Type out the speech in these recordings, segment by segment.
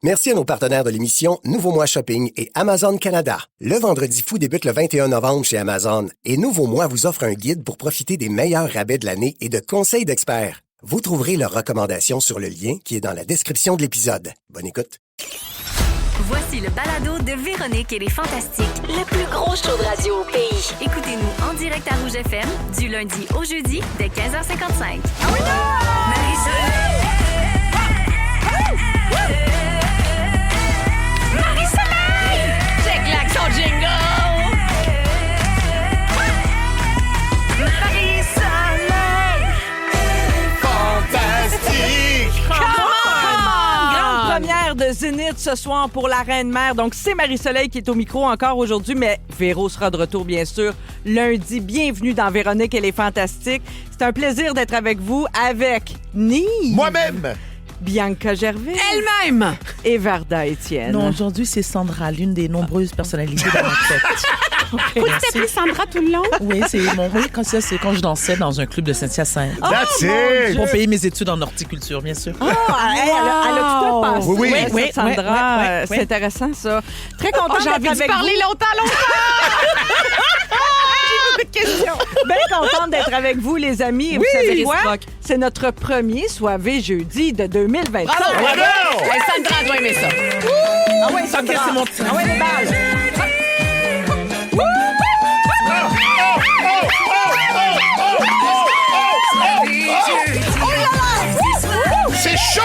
Merci à nos partenaires de l'émission Nouveau Mois Shopping et Amazon Canada. Le Vendredi fou débute le 21 novembre chez Amazon et Nouveau Mois vous offre un guide pour profiter des meilleurs rabais de l'année et de conseils d'experts. Vous trouverez leurs recommandations sur le lien qui est dans la description de l'épisode. Bonne écoute. Voici le balado de Véronique et les Fantastiques, le plus gros show de radio au pays. Écoutez-nous en direct à Rouge FM du lundi au jeudi dès 15h55. Ah oui, Marie-Soleil! Son jingle! Marie-Soleil! Fantastique! Grande première de Zénith ce soir pour la Reine-Mère. Donc, c'est Marie-Soleil qui est au micro encore aujourd'hui, mais Véro sera de retour, bien sûr, lundi. Bienvenue dans Véronique et les Fantastiques. C'est un plaisir d'être avec vous, avec Nive. Moi-même! Bianca Gervais. Elle-même! Et Varda Étienne. Non, aujourd'hui, c'est Sandra, l'une des nombreuses personnalités de ma fête. Faut t'appeler Sandra tout le long? Oui, c'est mon c'est quand je dansais dans un club de Saint-Hyacinthe. That's it! Pour payer mes études en horticulture, bien sûr. Elle a tout un passé. Oui, oui. Sandra, Oui. c'est intéressant, ça. Très content J'ai d'être envie de avec parler vous. longtemps. Bien contente d'être avec vous, les amis. Et vous savez quoi? C'est notre premier soirée jeudi de 2023. Bravo! Hey, Sandra doit aimer ça. Ah oui, Ok, c'est mon petit. Ah oui, les balles. C'est chaud!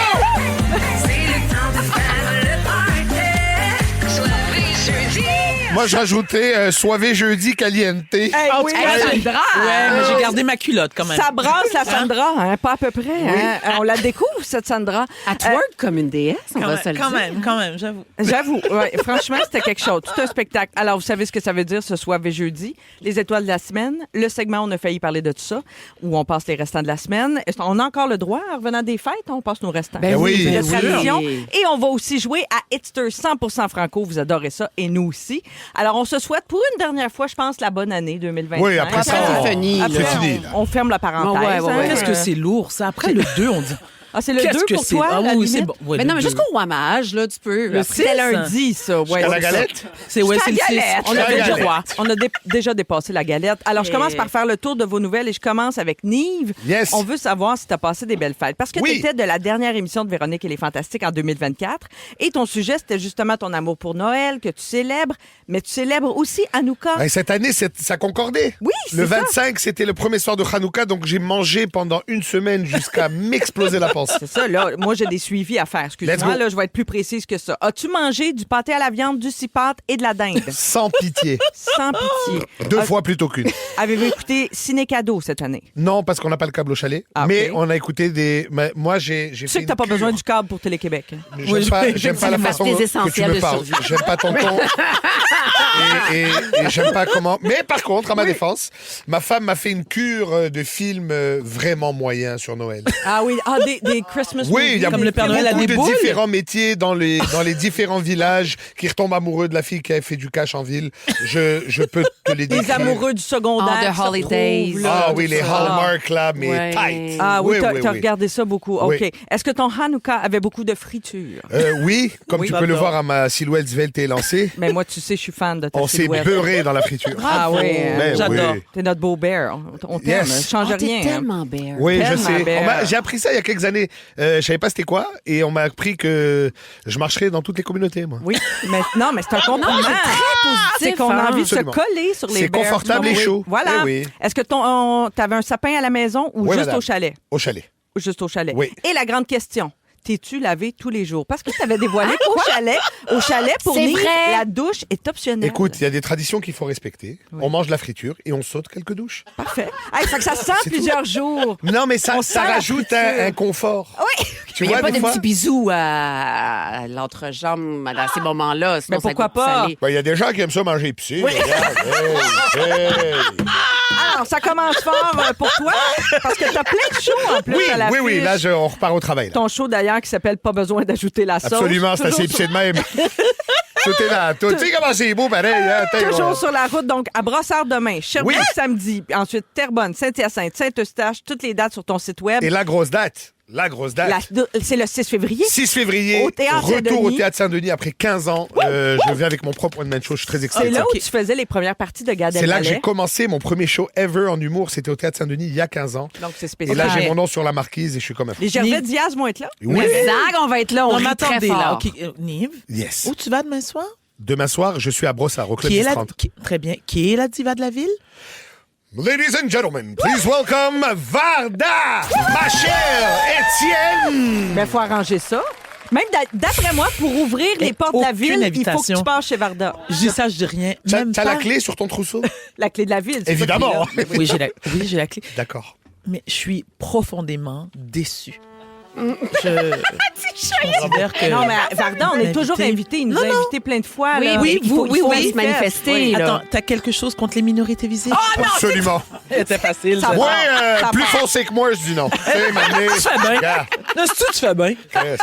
Moi, je rajoutais soivé jeudi caliente. Hey, oui, Hey, Sandra! Ouais, mais j'ai gardé ma culotte quand même. ça brasse la Sandra, hein, pas à peu près. Hein. On la découvre, cette Sandra. Elle twerk comme une déesse, on va se le dire. Quand même, j'avoue. J'avoue, ouais, franchement, c'était quelque chose. Tout un spectacle. Alors, vous savez ce que ça veut dire ce soir et jeudi? Les étoiles de la semaine. Le segment, on a failli parler de tout ça, où on passe les restants de la semaine. On a encore le droit, en revenant des fêtes, on passe nos restants. Ben oui, de bien tradition. sûr. Et on va aussi jouer à Hitster 100% franco. Vous adorez ça, et nous aussi. Alors, on se souhaite pour une dernière fois, je pense, la bonne année 2025. Oui, après ça, c'est fini, là. Après, C'est fini, là. on ferme la parenthèse. Ouais, ouais, ouais. Qu'est-ce que c'est lourd, ça. Après le 2, on dit. Ah, c'est le Qu'est-ce 2 que pour c'est? toi, Ah la oui, c'est limite? bon. Ouais, Mais le non, mais 2. jusqu'au hommage, là, tu peux. Le Après, C'était lundi, ça. Ouais, À la c'est ça. galette? C'est le 6. On a, La déjà, galette. on a déjà dépassé la galette. Alors, je commence par faire le tour de vos nouvelles et je commence avec Nive. Yes. On veut savoir si tu as passé des belles fêtes. Parce que Oui. tu étais de la dernière émission de Véronique et les Fantastiques en 2024. Et ton sujet, c'était justement ton amour pour Noël, que tu célèbres. Mais tu célèbres aussi Hanouka. Ben, cette année, ça concordait. Oui, c'est Le ça. 25, c'était le premier soir de Hanouka, donc j'ai mangé pendant une semaine jusqu'à m'exploser la panse. C'est ça, là. Moi, j'ai des suivis à faire. Let's Excuse-moi, go. là, je vais être plus précise que ça. As-tu mangé du pâté à la viande, du cipote et de la dinde? Sans pitié. Sans pitié. 2 fois plutôt qu'une. Avez-vous écouté Ciné Cadeau cette année? Non, parce qu'on n'a pas le câble au chalet. Ah, mais ok. on a écouté des. Moi, j'ai Tu sais que t'as pas besoin du câble pour Télé-Québec. hein? J'aime pas la façon des que tu essentiels me de parles. survie. J'aime pas ton ton. Et j'aime pas comment. Mais par contre, à ma défense, ma femme m'a fait une cure de films vraiment moyens sur Noël. Ah oui, des Christmas Oui, il y a Comme le Père Noël a beaucoup des de boules. différents métiers dans les différents villages qui retombent amoureux de la fille qui a fait du cash en ville. Je peux te les décrire. Les amoureux du secondaire. All the qui se holidays. retrouvent, là, Ah oui, les tout ça. Hallmark là, mais Ouais. tight. Ah oui, t'as oui. regardé ça beaucoup. OK. Oui. Est-ce que ton Hanouka avait beaucoup de friture? Oui, comme Oui. tu peux le J'adore. voir à ma silhouette svelte et lancée, Mais moi, tu sais, je suis fan de ta on s'est silhouette. beurré dans la friture. Ah oui, Ben J'adore. oui. T'es notre beau bear. On t'aime. Yes. Change Ah, t'es rien. hein. tellement belle. Oui, je Tellement sais. belle. J'ai appris ça il y a quelques années. Je savais pas c'était quoi et on m'a appris que je marcherais dans toutes les communautés, moi. Oui, mais non, mais c'est un compliment. C'est qu'on a envie de se Absolument. coller sur les C'est bears. confortable et Oui. chaud. Voilà. Eh oui. Est-ce que t'avais un sapin à la maison ou Oui, juste madame. au chalet? Au chalet. Juste au chalet. Oui. Et la grande question. T'es-tu lavé tous les jours? Parce que tu avais dévoilé qu'au chalet, pour C'est Nive, vrai. la douche est optionnelle. Écoute, il y a des traditions qu'il faut respecter. On mange la friture et on saute quelques douches. Parfait. Hey, fait que ça se sent C'est plusieurs jours. Non, mais ça On sent la rajoute friture. un confort. Oui. Tu Mais il n'y a vois, pas des de fois, petits bisous à l'entrejambe dans ces moments-là. Sinon Mais ça pourquoi goûte pas? salé. il y a des gens qui aiment ça manger épicé. Regarde. Hey. Alors, ça commence fort pour toi, parce que t'as plein de shows en plus Oui, à l'affiche. oui, là, on repart au travail. là. Ton show, d'ailleurs, qui s'appelle Pas besoin d'ajouter la sauce. Absolument, c'est assez Toujours épicé de même. Tout est là. Tu sais comment c'est beau, pareil. Hein? Toujours sur la route, donc à Brossard demain, Sherbrooke Oui. samedi, puis ensuite Terrebonne, Saint-Hyacinthe, Saint-Eustache, toutes les dates sur ton site web. Et la grosse date, La grosse date. C'est le 6 février. 6 février, Au Théâtre retour au Saint-Denis. Théâtre Saint-Denis après 15 ans. Je viens avec mon propre one-man show, je suis très C'est excité. là où tu faisais les premières parties de Gad C'est là que j'ai Elmaleh. commencé mon premier show ever en humour. C'était au Théâtre Saint-Denis il y a 15 ans. Donc, c'est Et spécial. là, j'ai mon nom sur la marquise et je suis comme un fou. Les Gervais Diaz vont être là. Oui. Zag, on va être là, on Non, rit mais très attendez, fort. là. OK, Nive, Yes. où tu vas demain soir? Demain soir, je suis à Brossard, au Club Qui est 1030. Très bien. Qui est la diva de la ville? Ladies and gentlemen, please welcome Varda, ma chère Étienne. Mais il faut arranger ça. Même d'après moi, pour ouvrir les portes de la aucune ville, il faut que invitation. tu passes chez Varda. Je dis ça, je dis rien. Même T'as pas... la clé sur ton trousseau? La clé de la ville. c'est Évidemment. toi qui l'as. Oui, j'ai la clé. D'accord. Mais je suis profondément déçue. Je considère que... Non, mais Varda, on est toujours invité. Il nous a invités plein de fois. Oui, là. oui, Il faut oui, se se manifester. là. Attends, t'as quelque chose contre les minorités visibles? Absolument. C'était facile. Ça ça. va. Ouais, Ça plus part. foncé que moi, je dis non. C'est m'amener. Tu fais bien. Gars, Non, c'est-tu, tu fais bien. yes.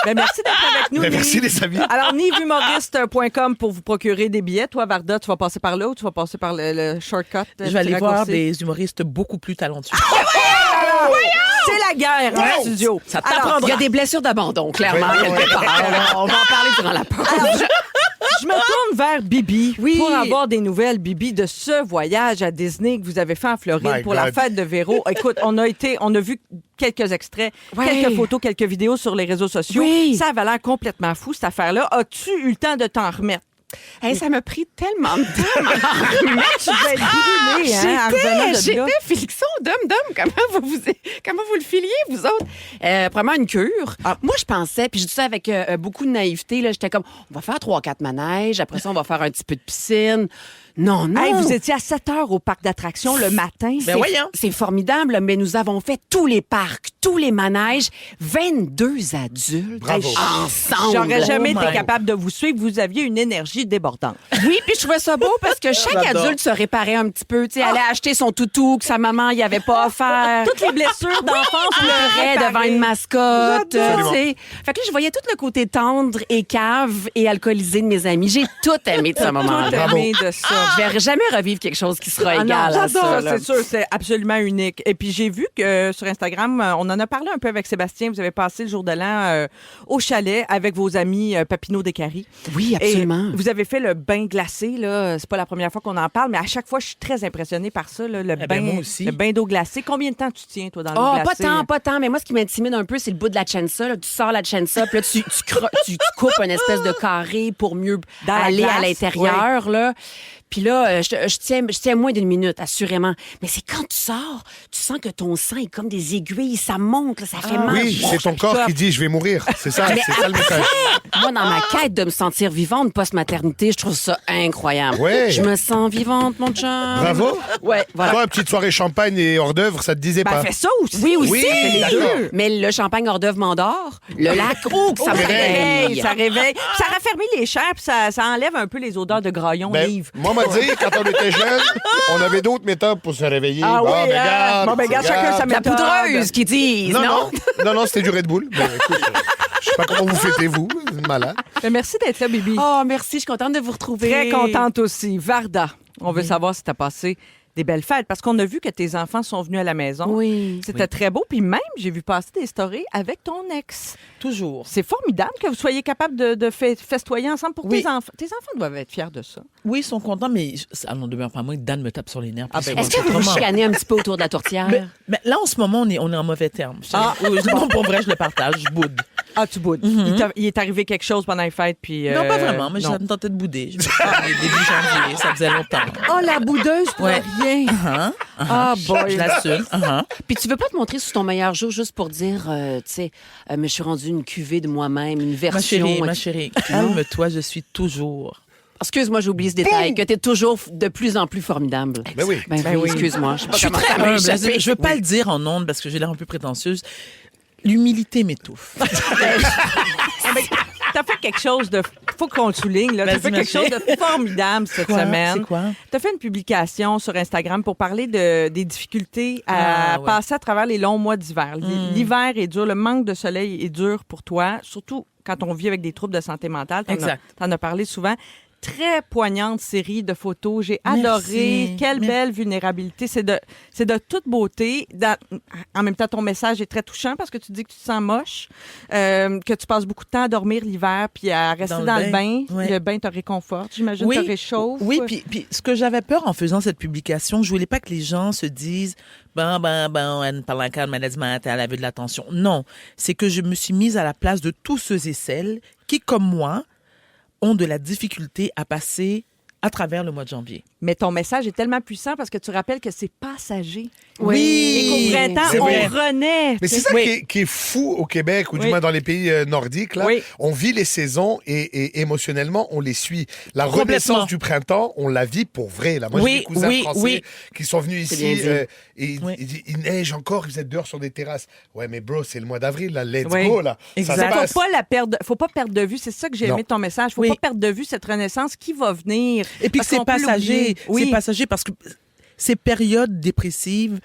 Ben, merci d'être avec nous. Ben, merci, Nive. les amis. Alors, nivehumoriste.com pour vous procurer des billets. Toi, Varda, tu vas passer par là ou tu vas passer par le shortcut? Je vais aller voir raccourci? des humoristes beaucoup plus talentueux. C'est la guerre en studio. Ça Alors, t'apprendra. Il y a des blessures d'abandon, clairement, Ouais, quelque ouais. part. On va en parler durant la pause. je me tourne vers Bibi Oui. pour avoir des nouvelles, Bibi, de ce voyage à Disney que vous avez fait en Floride My pour la God. fête de Véro. Écoute, on a vu quelques extraits, Ouais. quelques photos, quelques vidéos sur les réseaux sociaux. Oui. Ça avait l'air complètement fou, cette affaire-là. As-tu eu le temps de t'en remettre? Hey, ça m'a pris tellement de temps. Tu devais être brûlée, hein, en revenant de là. J'étais Félixon, dom, comment vous le filiez, vous autres? Vraiment une cure. Moi, je pensais, puis je dis ça avec beaucoup de naïveté, là, j'étais comme, on va faire 3-4 manèges, après ça, on va faire un petit peu de piscine. Non, non. Hey, vous étiez à 7 heures au parc d'attractions le matin. Ben voyons. C'est formidable, mais nous avons fait tous les parcs, tous les manèges, 22 adultes Bravo. ensemble. J'aurais jamais Oh été my. capable de vous suivre. Vous aviez une énergie débordante. Oui, puis je trouvais ça beau parce que chaque J'adore. adulte se réparait un petit peu. Tu sais, allait acheter son toutou que sa maman n'y avait pas offert. Toutes les blessures d'enfance Pleurait devant une mascotte. J'adore. Tu sais. Fait que là, je voyais tout le côté tendre et cave et alcoolisé de mes amis. J'ai tout aimé de ce Tout moment-là. aimé de ça. Je vais jamais revivre quelque chose qui sera Ah non, égal à ça. j'adore, là. c'est sûr, c'est absolument unique. Et puis j'ai vu que sur Instagram, on en a parlé un peu avec Sébastien. Vous avez passé le jour de l'an au chalet avec vos amis Papineau Descaries. Oui, absolument. Et vous avez fait le bain glacé, là. C'est pas la première fois qu'on en parle, mais à chaque fois, je suis très impressionnée par ça, là, le bain, moi aussi. le bain d'eau glacée. Combien de temps tu tiens, toi, dans l'eau Oh, glacée? pas tant. Mais moi, ce qui m'intimide un peu, c'est le bout de la chensa. Là. Tu sors la chensa, puis là, tu coupes une espèce de carré pour mieux Dans la aller à glace, l'intérieur. Là. Puis là, je tiens moins d'une minute, assurément. Mais c'est quand tu sors, tu sens que ton sang est comme des aiguilles. Ça monte, là, ça fait mal. Oui, c'est ton corps qui dit je vais mourir. C'est ça, Mais c'est ça le message. Moi, dans ma quête de me sentir vivante post-maternité, je trouve ça incroyable. Ouais. Je me sens vivante, mon chum. Bravo. Ouais, voilà. Toi, une petite soirée champagne et hors d'œuvre, ça te disait Ben, pas? fais ça aussi. Oui, aussi. Oui, les d'accord. deux. Mais le champagne hors d'œuvre m'endort. Le lac, ça me réveille. Ça réveille. Ça raffermit les chairs, puis ça enlève un peu les odeurs de graillon, Ben, Yves. moi, m'a dit, quand on était jeunes, on avait d'autres méthodes pour se réveiller. Ah oui, ben, hein? Bon, ben, regarde, chacun sa La méthode. poudreuse qui disent, non? Non, c'était du Red Bull. Ben, écoute, je sais pas comment vous fêtez-vous, vous êtes malade. Ben, merci d'être là, Bibi. Oh, merci, je suis contente de vous retrouver. Très contente aussi. Varda, on veut savoir si tu as passé des belles fêtes parce qu'on a vu que tes enfants sont venus à la maison. Oui. C'était très beau. Puis même, j'ai vu passer des stories avec ton ex. Toujours. C'est formidable que vous soyez capable de festoyer ensemble pour Oui. tes enfants. Tes enfants doivent être fiers de ça. Oui, ils sont contents, mais ça n'en demeure pas moins que Dan me tape sur les nerfs. Ah, ben, puis Est-ce c'est que vous vous autrement. chicanez un petit peu autour de la tourtière? Mais là, en ce moment, on est en mauvais termes. Non, pour vrai, je le partage. Je boude. Ah, tu boudes. Il est arrivé quelque chose pendant les fêtes. Puis, Non, pas vraiment, mais non. ça me tentait de bouder. Je me suis dit, début janvier, ça faisait longtemps. Oh, la boudeuse pour Ouais. rien. Ah, boy. Je l'assume. Puis tu veux pas te montrer sous ton meilleur jour juste pour dire, tu sais, mais je suis rendue une cuvée de moi-même, une version. Ma chérie, calme-toi, je suis toujours. Excuse-moi, j'ai oublié ce détail, que tu es toujours de plus en plus formidable. Ben oui. Ben oui, excuse-moi. Je sais pas Je suis comment très ça m'a humble. échappé. Je veux pas le dire en ondes parce que j'ai l'air un peu prétentieuse. L'humilité m'étouffe. T'as fait quelque chose de... Faut qu'on le souligne, là. T'as Vas-y, fait ma quelque chose chérie. de formidable cette Quoi? semaine. C'est quoi? T'as fait une publication sur Instagram pour parler des difficultés à Ah, ouais. passer à travers les longs mois d'hiver. L'hiver est dur, le manque de soleil est dur pour toi, surtout quand on vit avec des troubles de santé mentale. Exact. T'en as parlé souvent. très poignante série de photos. J'ai adoré. Quelle belle vulnérabilité. C'est de toute beauté. En même temps, ton message est très touchant parce que tu dis que tu te sens moche, que tu passes beaucoup de temps à dormir l'hiver puis à rester dans le bain. Ouais. Le bain te réconforte. J'imagine te réchauffe. Oui, puis ce que j'avais peur en faisant cette publication, je voulais pas que les gens se disent bon, elle parle encore de maladie mentale, elle veut de l'attention. Non, c'est que je me suis mise à la place de tous ceux et celles qui, comme moi, ont de la difficulté à passer à travers le mois de janvier. Mais ton message est tellement puissant parce que tu rappelles que c'est passager. Oui. Et qu'au printemps, C'est vrai. on renaît. Mais c'est ça qui est fou au Québec, ou du moins dans les pays nordiques. Là. Oui. On vit les saisons et émotionnellement, on les suit. La renaissance du printemps, on la vit pour vrai. Là. Moi, j'ai des cousins français qui sont venus ici et il neige encore, ils êtes dehors sur des terrasses. Ouais, mais bro, c'est le mois d'avril, là. Let's go. Là. Exact. Ça se passe. Faut pas perdre de vue. C'est ça que j'ai aimé de ton message. Faut pas perdre de vue cette renaissance qui va venir. Et puis que c'est passager. Oui. C'est passager parce que ces périodes dépressives,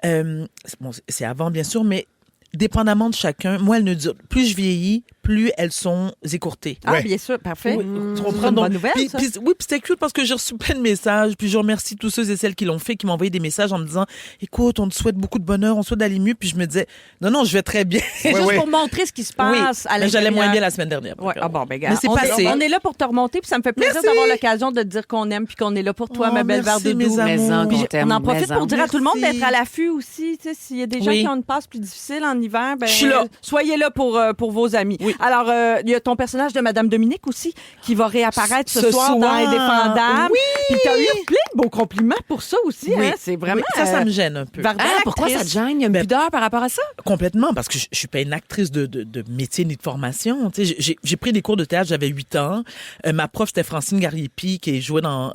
c'est avant bien sûr, mais dépendamment de chacun, moi, elles ne durent. Plus je vieillis, plus elles sont écourtées. Ah, bien sûr, parfait. Oui, tu comprends? C'est une Donc, bonne nouvelle, ça. puis c'était cool parce que j'ai reçu plein de messages, puis je remercie tous ceux et celles qui l'ont fait, qui m'ont envoyé des messages en me disant « Écoute, on te souhaite beaucoup de bonheur, on te souhaite d'aller mieux. » Puis je me disais « Non, je vais très bien. » C'est juste pour montrer ce qui se passe à mais l'intérieur. j'allais moins bien la semaine dernière. Ouais. Ah bon, ben gars, Mais c'est passé. on est là pour te remonter, puis ça me fait plaisir Merci. d'avoir l'occasion de te dire qu'on aime, puis qu'on est là pour toi, ma belle merci, verre de mes doux. amours. Puis qu'on t'aime, on en profite mais pour dire à tout le monde merci. d'être à l'affût aussi. Tu sais, s'il y a des gens qui ont une passe plus difficile en hiver, ben, Je suis là. soyez là pour vos amis. Oui. Alors, il y a ton personnage de Madame Dominique aussi qui va réapparaître ce soir dans Indéfendable. Oui. Puis t'as eu plein de beaux compliments pour ça aussi. Oui. Hein? C'est vraiment... Oui, ça me gêne un peu. Varda, Pourquoi ça te actrice. gêne? Il y a une pudeur par rapport à ça? Complètement, parce que je suis pas une actrice de métier ni de formation. Tu sais, j'ai pris des cours de théâtre, j'avais 8 ans. Ma prof, c'était Francine Gariepi, qui jouait dans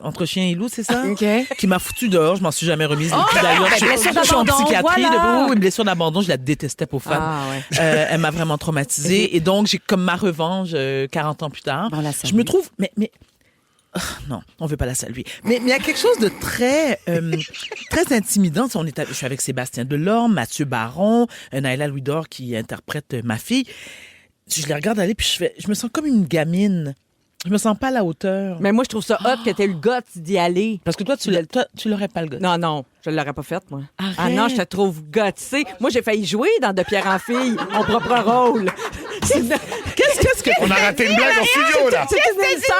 Entre chien et loup, c'est ça? OK. Qui m'a foutu dehors, je m'en suis jamais remise. Puis d'ailleurs, je blessure suis en d'abandon, psychiatrie. voilà. Une blessure d'abandon, je la détestais pour femme. Ah, ouais. Elle m'a vraiment traumatisée. Et donc, j'ai comme ma revanche 40 ans plus tard. Bon, la Je me trouve... Mais non, on veut pas la saluer. Mais il y a quelque chose de très très intimidant. Je suis avec Sébastien Delorme, Mathieu Baron, Naïla Louis-Dor qui interprète ma fille. Je les regarde aller puis je me sens comme une gamine. Je me sens pas à la hauteur. Mais moi, je trouve ça hot que t'aies eu le guts d'y aller. Parce que toi, tu l'aurais pas le gars. Non, je l'aurais pas fait, moi. Arrête. Ah non, je te trouve gutsée. Moi, j'ai failli jouer dans De Pierre en fille, mon propre rôle. Qu'est-ce que On a raté une blague en studio, là. C'est une scène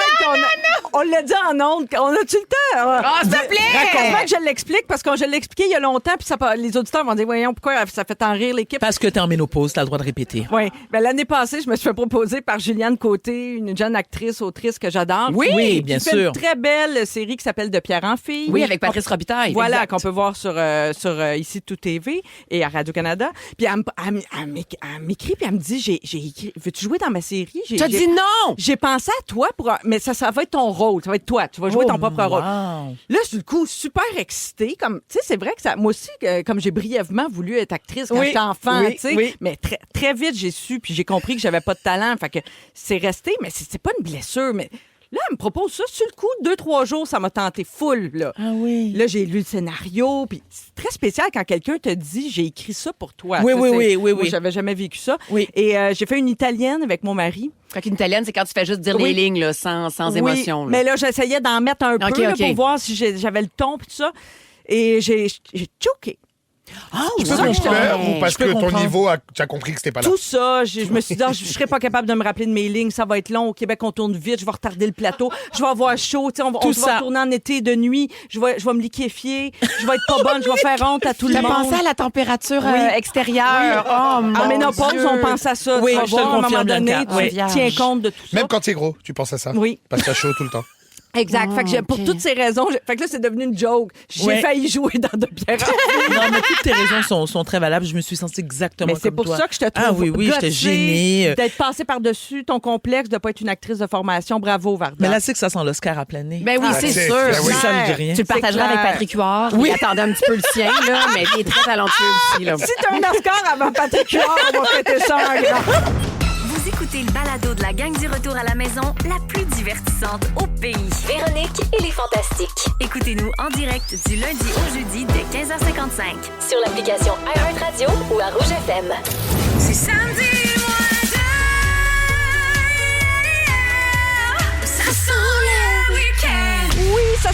on l'a dit en ondes. On a-tu le temps? Ah, s'il te plaît! Raconte-moi que je l'explique, parce que je l'ai expliqué il y a longtemps, puis les auditeurs vont dire, voyons, pourquoi ça fait tant rire l'équipe? Parce que t'es en ménopause, t'as le droit de répéter. Oui. Ben, l'année passée, je me suis fait proposer par Juliane Côté, une jeune actrice, autrice que j'adore. Oui, bien qui fait une très belle série qui s'appelle De Pierre en fille. Oui, avec Patrice Robitaille. Voilà, Exact. qu'on peut voir sur Ici Tout TV et à Radio-Canada. Puis elle m'écrit, puis elle me dit, j'ai écrit, veux-tu jouer dans ma série? T'as dit non! J'ai pensé à toi, mais ça va être ton rôle, ça va être toi, tu vas jouer ton propre rôle. Là, du coup, super excitée. Comme, tu sais, c'est vrai que ça, moi aussi, comme j'ai brièvement voulu être actrice quand j'étais enfant, tu sais, mais très, très vite, j'ai su, puis j'ai compris que j'avais pas de talent. Fait que c'est resté, mais c'est pas une blessure, mais... Là, elle me propose ça. Sur le coup, 2-3 jours, ça m'a tenté full. Là, là j'ai lu le scénario. Puis c'est très spécial quand quelqu'un te dit « J'ai écrit ça pour toi ». Oui. Moi, j'avais jamais vécu ça. Oui. Et j'ai fait une italienne avec mon mari. Fait qu'une italienne, c'est quand tu fais juste dire les lignes là, sans émotion. Là. Mais là, j'essayais d'en mettre un peu là, pour voir si j'avais le ton et tout ça. Et j'ai choqué. Tu peux comprendre ou parce que ton niveau, tu as compris que c'était pas là? Tout ça, je me suis dit, je serais pas capable de me rappeler de mes lignes, ça va être long. Au Québec, on tourne vite, je vais retarder le plateau, je vais avoir chaud, on va tourner en été de nuit, je vais me liquéfier, je vais être pas bonne, je vais faire honte à tout le monde. T'as pensé à la température extérieure. Oui. Oh, mon en ménopause, Dieu. on pense à ça. Oui, tu vas je te le voir, à un moment confirme, donné, Bianca. tu tiens compte de tout ça. Même quand t'es gros, tu penses à ça? Oui. Parce que t'as chaud tout le temps. Exact. Fait que pour toutes ces raisons, fait que là, c'est devenu une joke. J'ai failli jouer dans De Pierre. Non, mais toutes tes raisons sont très valables. Je me suis sentie exactement Mais c'est comme toi. pour ça que je te trouve oui, j'étais gossée, gênée. d'être passée par-dessus ton complexe, de ne pas être une actrice de formation. Bravo, Varda. Mais là, c'est que ça sent l'Oscar à plein nez. Ben oui, c'est sûr. Ben oui. Ça me dit rien. Tu le partageras clair. avec Patrick Huard. Oui. Il attendait un petit peu le sien, là, mais il est très talentueux aussi. Là. Si t'as un Oscar avant Patrick Huard, on va fêter ça en grand. Vous écoutez le balado de la gang du retour à la maison, la plus divertissante au pays. Véronique et les Fantastiques. Écoutez-nous en direct du lundi au jeudi dès 15h55. Sur l'application iHeartRadio ou à Rouge FM. C'est samedi, moi,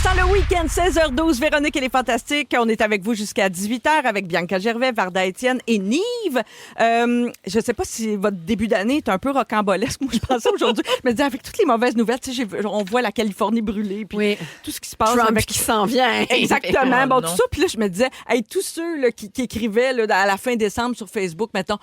sent le week-end, 16h12. Véronique, elle est fantastique. On est avec vous jusqu'à 18h avec Bianca Gervais, Varda Étienne et Nive. Je ne sais pas si votre début d'année est un peu rocambolesque. Moi, je pensais aujourd'hui. Mais avec toutes les mauvaises nouvelles, on voit la Californie brûler. Puis tout ce qui se passe. Trump avec... qui s'en vient. Exactement. Bon, tout ça. Puis là, je me disais, tous ceux là, qui écrivaient là, à la fin décembre sur Facebook, mettons,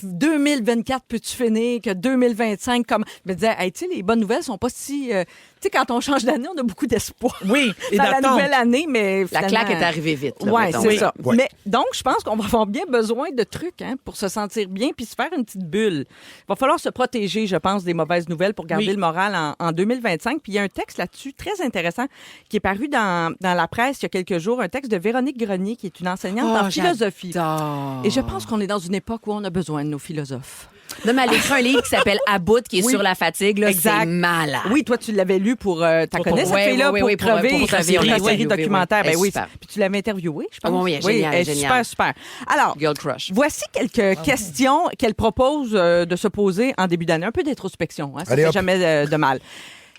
2024, peux-tu finir que 2025? Comme... Je me disais, les bonnes nouvelles sont pas si... Tu sais, quand on change d'année, on a beaucoup d'espoir. Oui, et dans la d'attente. nouvelle année, mais La claque est arrivée vite. Oui, c'est ça. Ouais. Mais donc, je pense qu'on va avoir bien besoin de trucs pour se sentir bien puis se faire une petite bulle. Il va falloir se protéger, je pense, des mauvaises nouvelles pour garder le moral en 2025. Puis il y a un texte là-dessus très intéressant qui est paru dans la presse il y a quelques jours, un texte de Véronique Grenier, qui est une enseignante en philosophie. J'adore. Et je pense qu'on est dans une époque où on a besoin de nos philosophes. Non, mais elle écrit un livre qui s'appelle À bout, qui est sur la fatigue. Là, Exact. C'est malade. Oui, toi, tu l'avais lu pour... T'as connais cette fille-là pour crever, pour crever, la oui, série oui, documentaire. oui. Ben oui. Super. Puis tu l'avais interviewée, je pense. Oui, génial, elle est génial. super. Alors, Girl crush. voici quelques questions qu'elle propose de se poser en début d'année. Un peu d'introspection, ça Allez, fait hop. jamais de mal.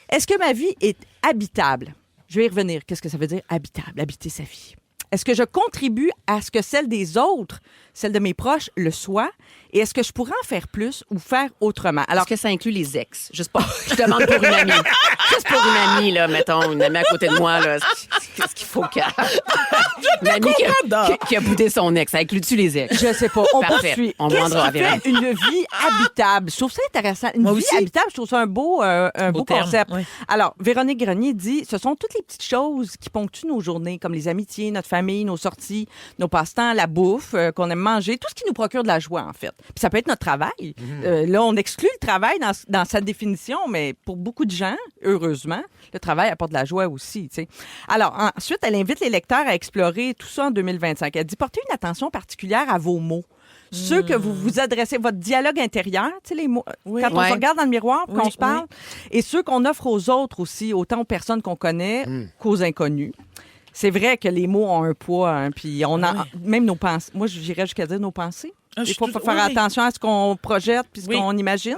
Est-ce que ma vie est habitable? Je vais y revenir. Qu'est-ce que ça veut dire, habitable, habiter sa vie? Est-ce que je contribue à ce que celle des autres, celle de mes proches, le soit? Et est-ce que je pourrais en faire plus ou faire autrement? Alors que ça inclut les ex? Juste pas. Je demande pour une amie. Juste pour une amie, là, mettons, une amie à côté de moi, là. Qu'est-ce qu'il faut qu'elle. Une amie qui a boudé son ex. Ça inclut-tu les ex? Je sais pas. On Parfait. poursuit. On Qu'est-ce demandera à qui Véronique. fait une vie habitable? Je trouve ça intéressant. Une Moi vie aussi. habitable, je trouve ça un beau terme, concept. oui. Alors, Véronique Grenier dit, ce sont toutes les petites choses qui ponctuent nos journées, comme les amitiés, notre famille, nos sorties, nos passe-temps, la bouffe qu'on aime manger, tout ce qui nous procure de la joie, en fait. Puis ça peut être notre travail. Là, on exclut le travail dans sa définition, mais pour beaucoup de gens, heureusement, le travail apporte de la joie aussi. Tu sais. Alors, ensuite, elle invite les lecteurs à explorer tout ça en 2025. Elle dit, portez une attention particulière à vos mots. Ceux que vous vous adressez, votre dialogue intérieur, tu sais, les mots, quand on se regarde dans le miroir, qu'on se parle, et ceux qu'on offre aux autres aussi, autant aux personnes qu'on connaît qu'aux inconnus. C'est vrai que les mots ont un poids, puis on a même nos pensées. Moi, j'irais jusqu'à dire nos pensées. Il faut faire attention à ce qu'on projette puis ce qu'on imagine.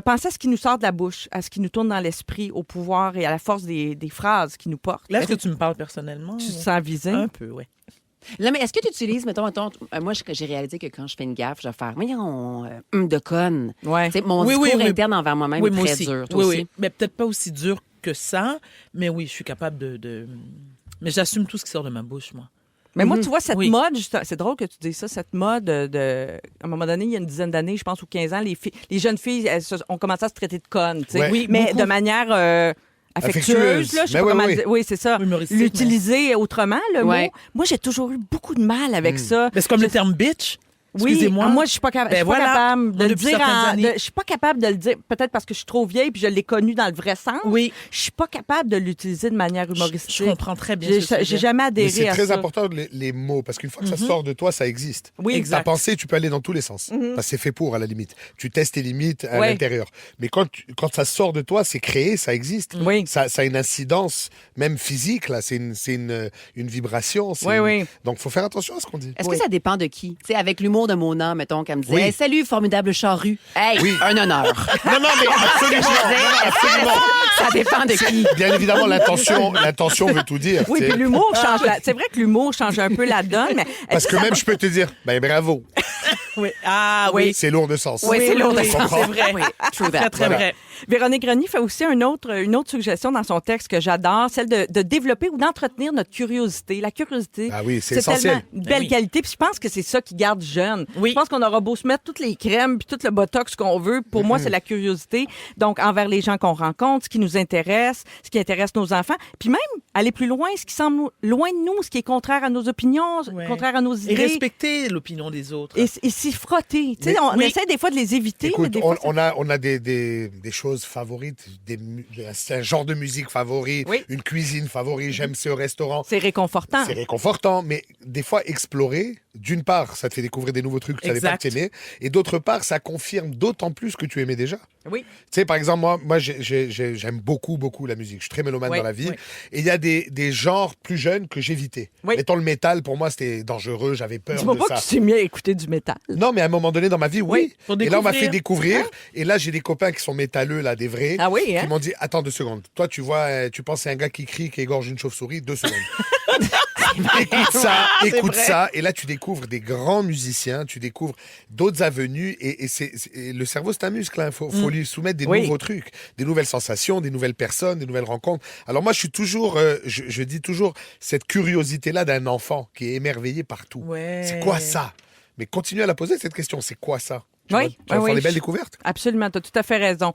Pensez à ce qui nous sort de la bouche, à ce qui nous tourne dans l'esprit, au pouvoir et à la force des phrases qui nous portent. Là, est-ce que tu me parles personnellement? Tu te sens visé? Un peu, oui. Là, mais est-ce que tu utilises, mettons, moi, j'ai réalisé que quand je fais une gaffe, je vais faire, voyons, de conne. Ouais. Tu sais, mon discours interne envers moi-même est moi très aussi. dur. Toi aussi? Mais peut-être pas aussi dur que ça, mais oui, je suis capable de... Mais j'assume tout ce qui sort de ma bouche, moi. Mais moi, tu vois, cette Oui. mode, c'est drôle que tu dises ça, cette mode à un moment donné, il y a une dizaine d'années, je pense, ou 15 ans, les jeunes filles ont commencé à se traiter de connes, tu sais. Ouais. Oui, mais beaucoup. de manière affectueuse, là, je sais Ben pas oui, comment oui. dire. Oui, c'est ça. Humoristique, L'utiliser autrement, le Ouais. mot. Moi, j'ai toujours eu beaucoup de mal avec ça. Mais c'est comme le terme bitch. Oui, Excusez-moi. moi, je suis pas, Ben je suis pas voilà. capable de le Depuis dire. certaines années. Je suis pas capable de le dire, peut-être parce que je suis trop vieille puis je l'ai connu dans le vrai sens. Oui. Je suis pas capable de l'utiliser de manière humoristique. Je comprends très bien. J'ai jamais Mais adhéré c'est à très ça. important les mots, parce qu'une fois que ça sort de toi, ça existe. Oui, Ta exact. pensée, tu peux aller dans tous les sens. Parce que c'est fait pour, à la limite. Tu testes tes limites à Ouais. l'intérieur. Mais quand ça sort de toi, c'est créé, ça existe. Oui. Ça a une incidence, même physique, là. C'est une vibration. Oui, oui. Donc, il faut faire attention à ce qu'on dit. Est-ce que ça dépend de qui? Tu sais, avec l'humour de Mona, mettons, qu'elle me disait, Oui. Hey, salut, formidable charrue. Hey, Oui. un honneur. Non, non, mais absolument. absolument. Ça dépend de qui. Bien évidemment, l'intention veut tout dire. Oui, tu sais. puis l'humour change. C'est vrai que l'humour change un peu la donne, mais Parce que même, je peux te dire, ben bravo. Oui. Ah oui. C'est lourd de sens. Oui, c'est lourd de oui, sens. c'est vrai. Oui, true that. Très, très Voilà. vrai. Véronique Grenier fait aussi une autre suggestion dans son texte que j'adore, celle de développer ou d'entretenir notre curiosité. La curiosité, Ah oui, c'est essentiel. tellement une belle oui. qualité. Puis je pense que c'est ça qui garde jeune. Oui. Je pense qu'on aura beau se mettre toutes les crèmes puis tout le botox qu'on veut. Pour moi, c'est la curiosité. Donc, envers les gens qu'on rencontre, ce qui nous intéresse, ce qui intéresse nos enfants. Puis même, aller plus loin, ce qui semble loin de nous, ce qui est contraire à nos opinions, Ouais. contraire à nos Et idées. respecter l'opinion des autres. Et s'y frotter. Tu sais, Mais- on oui. essaie des fois de les éviter. mais Écoute, des fois, on a des choses favorites, un genre de musique favori, Oui. une cuisine favori, j'aime ce restaurant. c'est réconfortant. C'est réconfortant, mais des fois, explorer, d'une part, ça te fait découvrir des nouveaux trucs que tu savais pas que t'aimais, et d'autre part, ça confirme d'autant plus que tu aimais déjà. Oui. Tu sais, par exemple, moi j'aime beaucoup la musique. Je suis très mélomane dans la vie. Oui. Et il y a des genres plus jeunes que j'évitais. Oui. Mettons le métal, pour moi, c'était dangereux, j'avais peur de ça. Dis-moi pas que tu t'es mis à écouter du métal. Non, mais à un moment donné dans ma vie, oui. Et là, on m'a fait découvrir. Hein? Et là, j'ai des copains qui sont métalleux, là, des vrais, qui m'ont dit, attends 2 secondes. Toi, tu vois, tu penses à un gars qui crie, qui égorge une chauve-souris, 2 secondes. Écoute ça, et là tu découvres des grands musiciens, tu découvres d'autres avenues, et le cerveau c'est un muscle, hein. Faut lui soumettre des nouveaux trucs, des nouvelles sensations, des nouvelles personnes, des nouvelles rencontres. Alors moi je suis toujours, je dis toujours cette curiosité-là d'un enfant qui est émerveillé par tout. Ouais. C'est quoi ça? Mais continue à la poser cette question, c'est quoi ça? Tu vas faire des belles découvertes. Absolument, tu as tout à fait raison.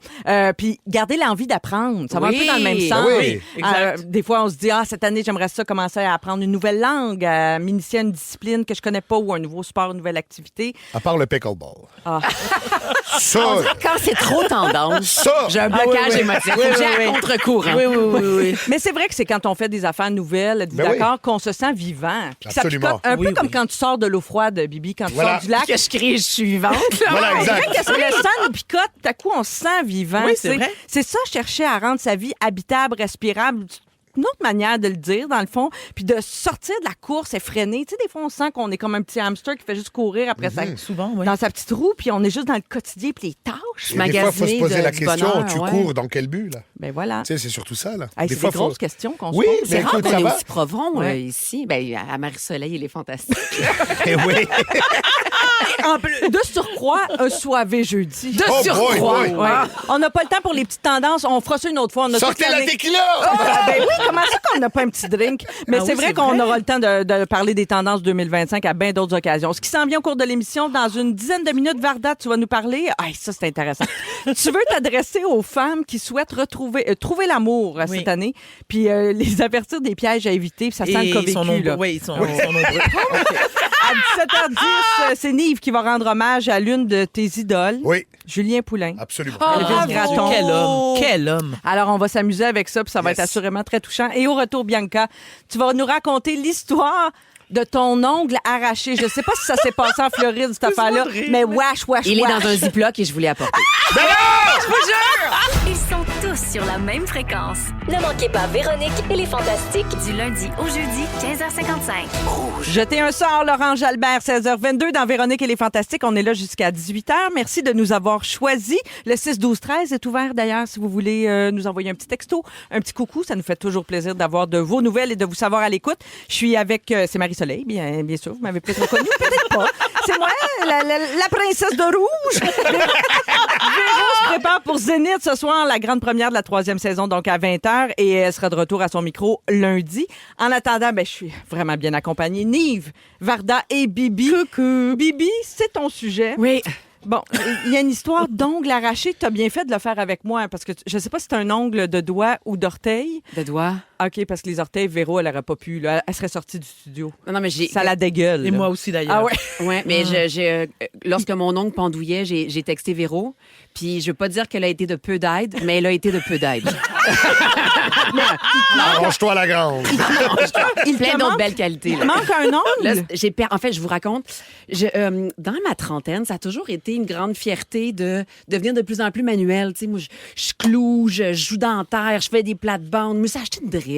Puis garder l'envie d'apprendre, ça va un peu dans le même sens. Des fois, on se dit, cette année, j'aimerais ça commencer à apprendre une nouvelle langue, à m'initier à une discipline que je connais pas ou un nouveau sport, une nouvelle activité. À part le pickleball. Ça, quand c'est trop tendance, j'ai un blocage émotif. J'ai un contre-courant. Oui. Mais c'est vrai que c'est quand on fait des affaires nouvelles, d'accord, qu'on se sent vivant. Absolument. Ça picote, un peu comme quand tu sors de l'eau froide, Bibi, quand tu sors du lac. Que je crie, je suis vivante. Voilà, exact. Le sang nous picote, tout à coup, on se sent vivant. Oui, c'est vrai. C'est ça, chercher à rendre sa vie habitable, respirable. Une autre manière de le dire, dans le fond, puis de sortir de la course effrénée. Tu sais, des fois, on sent qu'on est comme un petit hamster qui fait juste courir après ça, souvent, dans sa petite roue, puis on est juste dans le quotidien, puis les tâches. Et des fois, il faut se poser la question, tu cours dans quel but, là? Ben voilà. Tu sais, c'est surtout ça, là. Hey, c'est des grosses questions qu'on se pose. C'est rare qu'on est aussi profond ici. Ben, à Marie-Soleil, il est fantastique. Et oui. De surcroît, un soivé jeudi. De surcroît. Boy. On n'a pas le temps pour les petites tendances. On fera ça une autre fois. Sortez la tequila! Ben oui, comment ça qu'on n'a pas un petit drink? Mais c'est vrai qu'on aura le temps de parler des tendances 2025 à bien d'autres occasions. Ce qui s'en vient au cours de l'émission, dans une dizaine de minutes, Varda, tu vas nous parler. Ça, c'est intéressant. Tu veux t'adresser aux femmes qui souhaitent trouver l'amour cette année, puis les avertir des pièges à éviter, puis ça sent le cas vécu. Oui, ils sont nombreux. À 17h10, c'est Nive qui va rendre hommage à l'une de tes idoles, Julien Poulain. Absolument. Quel homme! Alors, on va s'amuser avec ça, puis ça va être assurément très touchant. Et au retour, Bianca, tu vas nous raconter l'histoire de ton ongle arraché. Je sais pas si ça s'est passé en Floride, cette affaire-là, mais wesh. Il est dans un ziploc et je voulais apporter. Je vous jure! Ils sont tous sur la même fréquence. Ne manquez pas Véronique et les Fantastiques du lundi au jeudi, 15h55. Jetez un sort, Laurent Jalbert, 16h22 dans Véronique et les Fantastiques. On est là jusqu'à 18h. Merci de nous avoir choisis. Le 6-12-13 est ouvert d'ailleurs si vous voulez nous envoyer un petit texto, un petit coucou. Ça nous fait toujours plaisir d'avoir de vos nouvelles et de vous savoir à l'écoute. Je suis avec... c'est Marie-Soleil, bien sûr. Vous m'avez peut-être reconnue, peut-être pas. C'est moi, la princesse de rouge. Véro se prépare pour Zénith ce soir, la grande première de la 3e saison, donc à 20h, et elle sera de retour à son micro lundi. En attendant, je suis vraiment bien accompagnée. Nive, Varda et Bibi. Coucou. Bibi, c'est ton sujet. Oui. Bon, il y a une histoire d'ongle arraché. Tu as bien fait de le faire avec moi, parce que je sais pas si c'est un ongle de doigt ou d'orteil. De doigt? OK, parce que les orteils, Véro, elle n'aurait pas pu. Là, elle serait sortie du studio. Non, mais ça la dégueule. Et moi aussi, d'ailleurs. Ah ouais? Oui, mais lorsque mon ongle pendouillait, j'ai texté Véro. Puis je veux pas dire qu'elle a été de peu d'aide, mais elle a été de peu d'aide. Arrange-toi la grande. Il plein d'autres belles qualités. Il manque un ongle. Là, en fait, je vous raconte. Dans ma trentaine, ça a toujours été une grande fierté de devenir de plus en plus manuel. Tu sais, moi, je cloue, je joue dentaire, je fais des plates-bandes. Je me suis acheté une drill.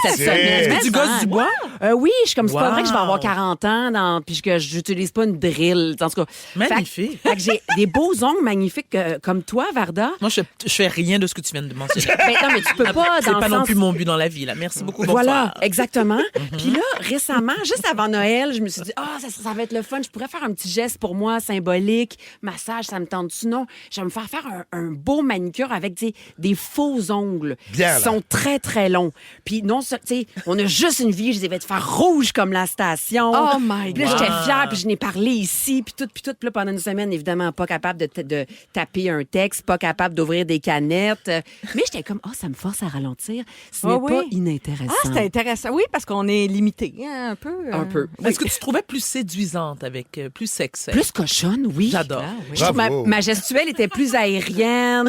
Cette semaine. Tu gosses du bois? Oui, je suis comme, c'est pas vrai que je vais avoir 40 ans puis que j'utilise pas une drill. En tout cas, magnifique. Fait que j'ai des beaux ongles magnifiques comme toi, Varda. Moi, je fais rien de ce que tu viens de mentionner. Non, mais tu peux pas. C'est pas non plus mon but dans la vie, là. Merci beaucoup. Voilà, bonsoir. exactement. Puis là, récemment, juste avant Noël, je me suis dit, ça va être le fun. Je pourrais faire un petit geste pour moi, symbolique. Massage, ça me tente-tu? Non, je vais me faire un beau manicure avec des faux ongles. Bien, qui sont très, très longs. Puis non, tu sais, on a juste une vie. Je les vais te faire rouge comme la station. Oh my God. Puis là, j'étais fière, puis je n'ai parlé ici, puis tout. Puis là, pendant une semaine, évidemment, pas capable de taper un texte, pas capable d'ouvrir des canettes. Mais j'étais comme, ça me force à ralentir. Ce n'est pas inintéressant. Ah, c'est intéressant. Oui, parce qu'on est limité, hein, un peu. Un peu. Est-ce que tu trouvais plus séduisante avec plus sexy? Plus cochonne, oui. J'adore. Je trouve ma gestuelle était plus aérienne.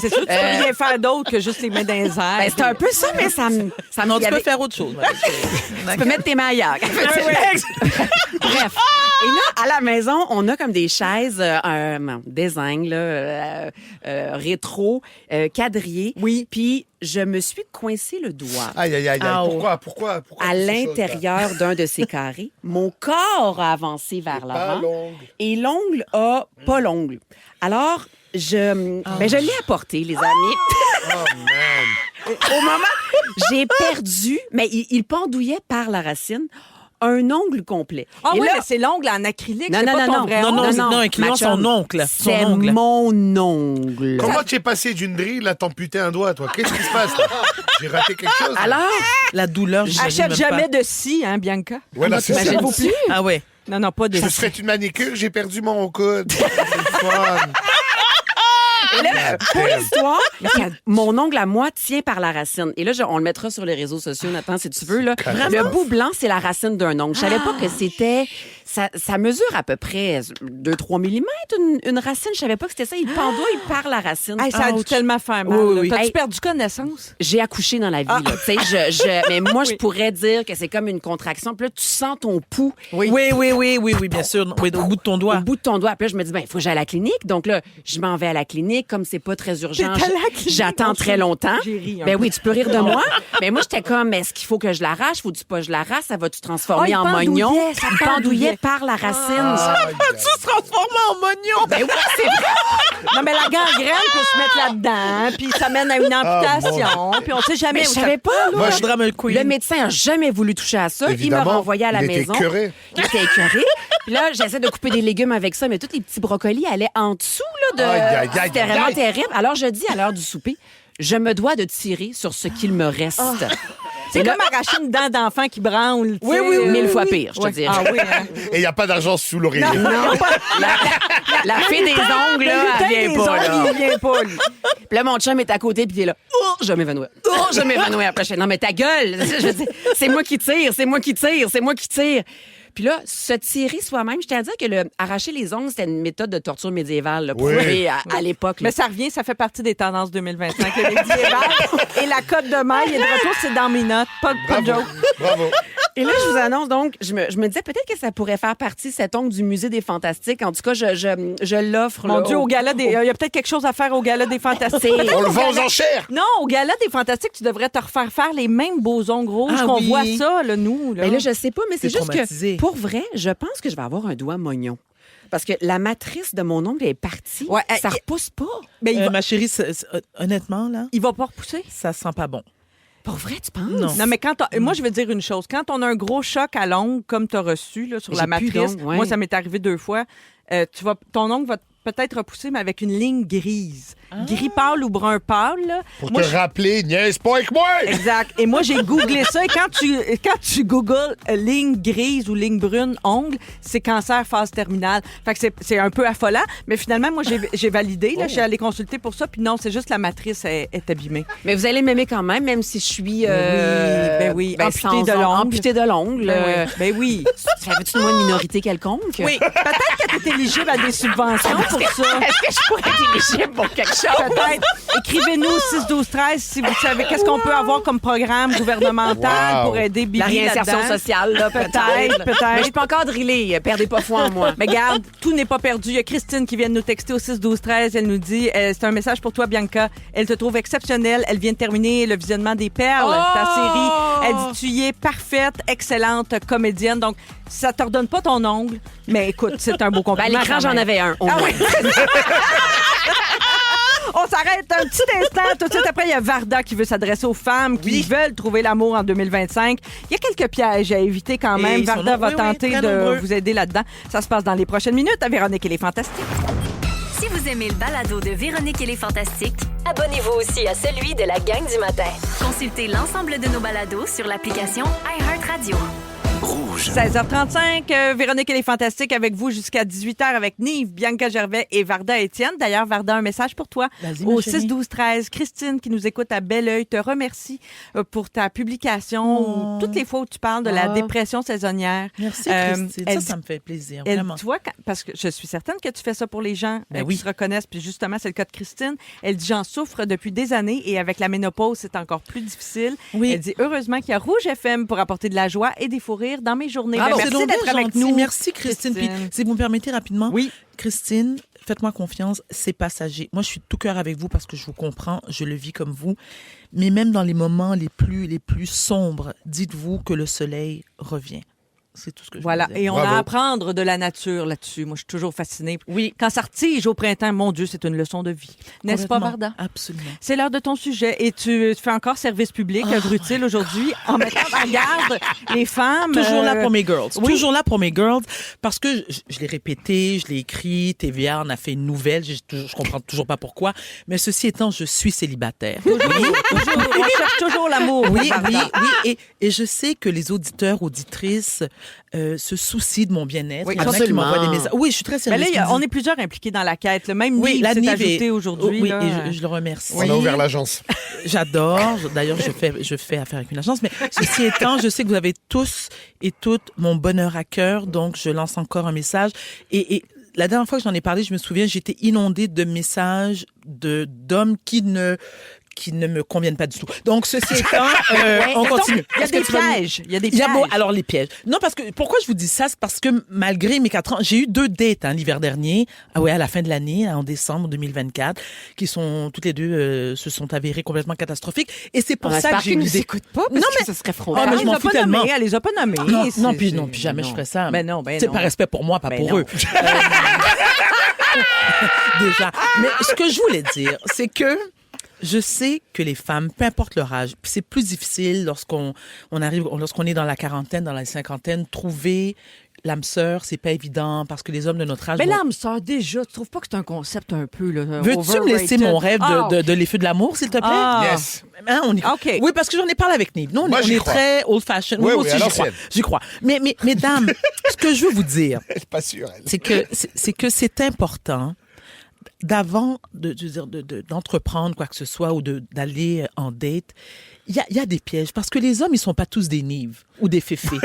C'est sûr que tu peux rien faire d'autre que juste les mains dans les airs. Ben, c'est un peu ça, mais ça me... Non, tu peux faire autre chose. Tu peux mettre tes mains ailleurs. Bref. Et là, à la maison, on a comme des chaises, un design là, rétro, quadrillé. Oui. Puis je me suis coincé le doigt. Aïe, aïe, aïe. Pourquoi À l'intérieur d'un de ces carrés. Mon corps a avancé vers l'avant. Et l'ongle a pas l'ongle. Alors, je l'ai apporté, les amis. Oh, man. Au moment, j'ai perdu, mais il pendouillait par la racine, un ongle complet. Ah Et oui, là, mais c'est l'ongle en acrylique, Non, c'est non, pas non, ton non. vrai Non, ongle. non, incluant son oncle. c'est mon ongle. Comment tu es passé d'une drille à t'amputer un doigt, toi? Qu'est-ce qui se passe, là? J'ai raté quelque chose? Là? Alors, La douleur, j'imagine Achète même jamais pas. de scie, hein, Bianca? Voilà, c'est ça. t'imagines- S'il vous plaît. Ah ouais. Non, non, pas de Je scie. serais une manicure, j'ai perdu mon coude. C'est le fun. et là, pour l'histoire, mon ongle à moi tient par la racine. Et là, on le mettra sur les réseaux sociaux, Nathan, si tu veux. Là. Le bout blanc, c'est la racine d'un ongle. Je savais pas que c'était... Ça mesure à peu près 2-3 mm, une racine. Je savais pas que c'était ça. Il pendouille par la racine. Hey, ça a dû Ouch. tellement faire mal. Oui, là. oui. T'as-tu Hey. perdu connaissance? J'ai accouché dans la vie. Là. Tu sais, mais moi, je Oui. pourrais dire que c'est comme une contraction. Puis là, tu sens ton pouls Oui, bien sûr. Oui, au bout de ton au doigt. bout de ton doigt. Puis là, je me dis, il faut que j'aille à la clinique. Donc là, je m'en vais à la clinique. Comme c'est pas très urgent, T'es à la clinique? j'attends très longtemps. J'ai ri un Ben peu. oui, tu peux rire de moi. Mais moi, j'étais comme, est-ce qu'il faut que je l'arrache? Faut-tu pas que je l'arrache? Ça va-tu transformer Ah, il en mognon? pendouillait, ça Il pendouillait pendouillait. par la racine. Tu se transformes en mognon. Ben oui, c'est vrai. Non, mais la gangrène peut se mettre là-dedans, puis ça mène à une amputation, puis on sait jamais Mais où je ça... savais pas, là. Moi, Le drame queen. Le médecin n'a jamais voulu toucher à ça. Évidemment, il m'a renvoyé à la il était maison. écœuré. Il était écœuré. Puis là, j'essaie de couper des légumes avec ça, mais tous les petits brocolis allaient en dessous là, Aïe, aïe, aïe, C'était vraiment aïe. terrible. Alors, je dis à l'heure du souper, je me dois de tirer sur ce qu'il me reste. C'est comme arracher une dent d'enfant qui branle. tu sais. 1000 fois pire, je te Ouais. dis. Ah oui, hein? Et il n'y a pas d'argent sous l'oreiller. La fée des ongles, là, Le elle lutin vient des pas, là. ongles, il vient pas, lui. Puis là, mon chum est à côté, puis il est là. Oh, je vais m'évanouir. Oh, je vais m'évanouir. Après, je fais, non, mais ta gueule. Je veux dire, c'est moi qui tire, c'est moi qui tire, c'est moi qui tire. Puis là, se tirer soi-même, je tiens à dire que arracher les ongles, c'était une méthode de torture médiévale, là, Oui. prouvée à l'époque. là. Mais ça revient, ça fait partie des tendances 2025. Le médiéval et la cote de maille et de retour, c'est dans mes notes. Pas de joke. Bravo. Et là, je vous annonce donc, je me disais peut-être que ça pourrait faire partie, cet ongle du Musée des Fantastiques. En tout cas, je l'offre. Mon là, Dieu, au gala des... Il y a peut-être quelque chose à faire au gala des Fantastiques. C'est- On le vend aux enchères. Non, au gala des Fantastiques, tu devrais te refaire faire les mêmes beaux ongles rouges Ah qu'on oui. voit ça, là, nous. Là. Mais là, je sais pas, mais c'est C'est juste traumatisé. que, pour vrai, je pense que je vais avoir un doigt mognon. Parce que la matrice de mon ongle est partie. Ouais, ça repousse pas. Mais Ma chérie, honnêtement, là, il va pas repousser. ça sent pas bon. Pour vrai, tu penses? Non. Non, mais moi, je veux dire une chose. Quand on a un gros choc à l'ongle, comme tu as reçu là, sur J'ai la plus matrice, d'ongles, ouais. moi, ça m'est arrivé 2 fois, ton ongle va peut-être repousser, mais avec une ligne grise. Gris pâle ou brun pâle. Là. Pour Moi, te rappeler, niaise pas avec moi! Exact. Et moi, j'ai googlé ça. Et quand tu googles ligne grise ou ligne brune, ongle, c'est cancer phase terminale. Fait que c'est un peu affolant. Mais finalement, moi, j'ai validé. Là, je suis allée consulter pour ça. Puis non, c'est juste la matrice est abîmée. Mais vous allez m'aimer quand même si je suis... oui. Amputée de l'ongle. Amputée de l'ongle. Ben oui. Ça fait-tu de moi une minorité quelconque? Oui. Peut-être que tu es éligible à des subventions pour ça. Est-ce que je pourrais être éligible pour quelque chose? Peut-être. Écrivez-nous au 6-12-13 si vous savez qu'est-ce qu'on peut avoir comme programme gouvernemental Wow. pour aider Bibi La réinsertion là-dedans. sociale, là, Peut-être. Mais je suis pas encore drillée. Perdez pas foi en moi. Mais garde, tout n'est pas perdu. Il y a Christine qui vient de nous texter au 6-12-13. Elle nous dit, c'est un message pour toi, Bianca. Elle te trouve exceptionnelle. Elle vient de terminer le visionnement des Perles, ta série. Elle dit, tu y es parfaite, excellente comédienne. Donc, ça te redonne pas ton ongle, mais écoute, c'est un beau Ben, à compliment. l'écran, quand j'en même. avais un. Au Ah moins. oui. On s'arrête un petit instant. Tout de suite après, il y a Varda qui veut s'adresser aux femmes qui veulent trouver l'amour en 2025. Il y a quelques pièges à éviter quand même. Et ils sont Varda va oui, tenter très de nombreux. vous aider là-dedans. Ça se passe dans les prochaines minutes à Véronique et les Fantastiques. Si vous aimez le balado de Véronique et les Fantastiques, abonnez-vous aussi à celui de la gang du matin. Consultez l'ensemble de nos balados sur l'application iHeartRadio. Rouge. 16h35, Véronique et les Fantastiques avec vous jusqu'à 18h avec Nive, Bianca Gervais et Varda Étienne. D'ailleurs, Varda, un message pour toi. Vas-y, Au ma chérie. 6-12-13, Christine qui nous écoute à Belleuil te remercie pour ta publication, toutes les fois où tu parles de la dépression saisonnière. Merci, Christine. Ça me fait plaisir, vraiment. Tu vois, parce que je suis certaine que tu fais ça pour les gens Ben qui se reconnaissent. Puis justement, c'est le cas de Christine. Elle dit, j'en souffre depuis des années et avec la ménopause, c'est encore plus difficile. Oui. Elle dit, heureusement qu'il y a Rouge FM pour apporter de la joie et des fous rires dans mes journées. Ah, Ben, c'est merci donc d'être bien avec gentil. nous. Merci, Christine. Puis, si vous me permettez rapidement, Oui. Christine, faites-moi confiance, c'est passager. Moi, je suis de tout cœur avec vous parce que je vous comprends, je le vis comme vous. Mais même dans les moments les plus sombres, dites-vous que le soleil revient. C'est tout ce que je Voilà, veux dire. et on Bravo. a à apprendre de la nature là-dessus. Moi, je suis toujours fascinée. Oui. Quand ça retige au printemps, mon Dieu, c'est une leçon de vie. N'est-ce pas, Complètement. Varda? Absolument. C'est l'heure de ton sujet et tu fais encore service public, œuvre-utile aujourd'hui, en mettant en garde les femmes. Toujours là pour mes girls. oui. Toujours là pour mes girls. Parce que je l'ai répété, je l'ai écrit. TVA en a fait une nouvelle. Je comprends toujours pas pourquoi. Mais ceci étant, je suis célibataire. Toujours, on cherche toujours l'amour. Oui, Varda. oui. Et je sais que les auditeurs, auditrices se soucient de mon bien-être. Oui, Il y en a qui absolument. m'envoient des messages. Oui, je suis très Mais sérieuse. là, on est plusieurs impliqués dans la quête. Le même Oui, Nive la s'est Nive ajouté est- aujourd'hui. Oui, là. et je le remercie. On a ouvert l'agence. J'adore. D'ailleurs, je fais affaire avec une agence. Mais ceci étant, je sais que vous avez tous et toutes mon bonheur à cœur. Donc, je lance encore un message. Et la dernière fois que j'en ai parlé, je me souviens, j'étais inondée de messages d'hommes qui ne me conviennent pas du tout. Donc, ceci étant, on continue. Il y a Est-ce que des tu vas me- pièges. Il y a des Il y a pièges. beau- alors les pièges. Non, parce que pourquoi je vous dis ça, c'est parce que malgré mes 4 ans, j'ai eu 2 dates l'hiver dernier, à la fin de l'année, en décembre 2024, qui sont toutes les deux se sont avérées complètement catastrophiques. Et c'est pour On ça espère que j'ai qu'ils eu nous des... écoutent pas, parce Non, que mais- ça serait Ah, froid. mais je m'en fous tellement. Elle les a pas nommés. Non, C'est- non, puis c'est- jamais je ferais ça. Ben non, ben C'est non. par respect pour moi, pas Ben pour non. eux. Déjà. Mais ce que je voulais dire, c'est que je sais que les femmes, peu importe leur âge, puis c'est plus difficile lorsqu'on est dans la quarantaine, dans la cinquantaine, trouver l'âme sœur, c'est pas évident parce que les hommes de notre âge. Mais vont- l'âme sœur, déjà, tu trouves pas que c'est un concept un peu là, Veux-tu me laisser overrated? mon rêve Ah, de les feux de l'amour, s'il te plaît? Ah. Yes. Hein, on y... OK. Oui, parce que j'en ai parlé avec Nive. Nous, on Moi, est j'y crois. très old-fashioned. Oui, Moi oui, aussi, à j'y crois. l'ancienne. J'y crois. Mais mesdames, ce que je veux vous dire, Elle est pas sûre, elle. c'est que c'est important d'entreprendre quoi que ce soit ou d'aller en date. Il y a des pièges parce que les hommes, ils sont pas tous des Nives ou des féfés.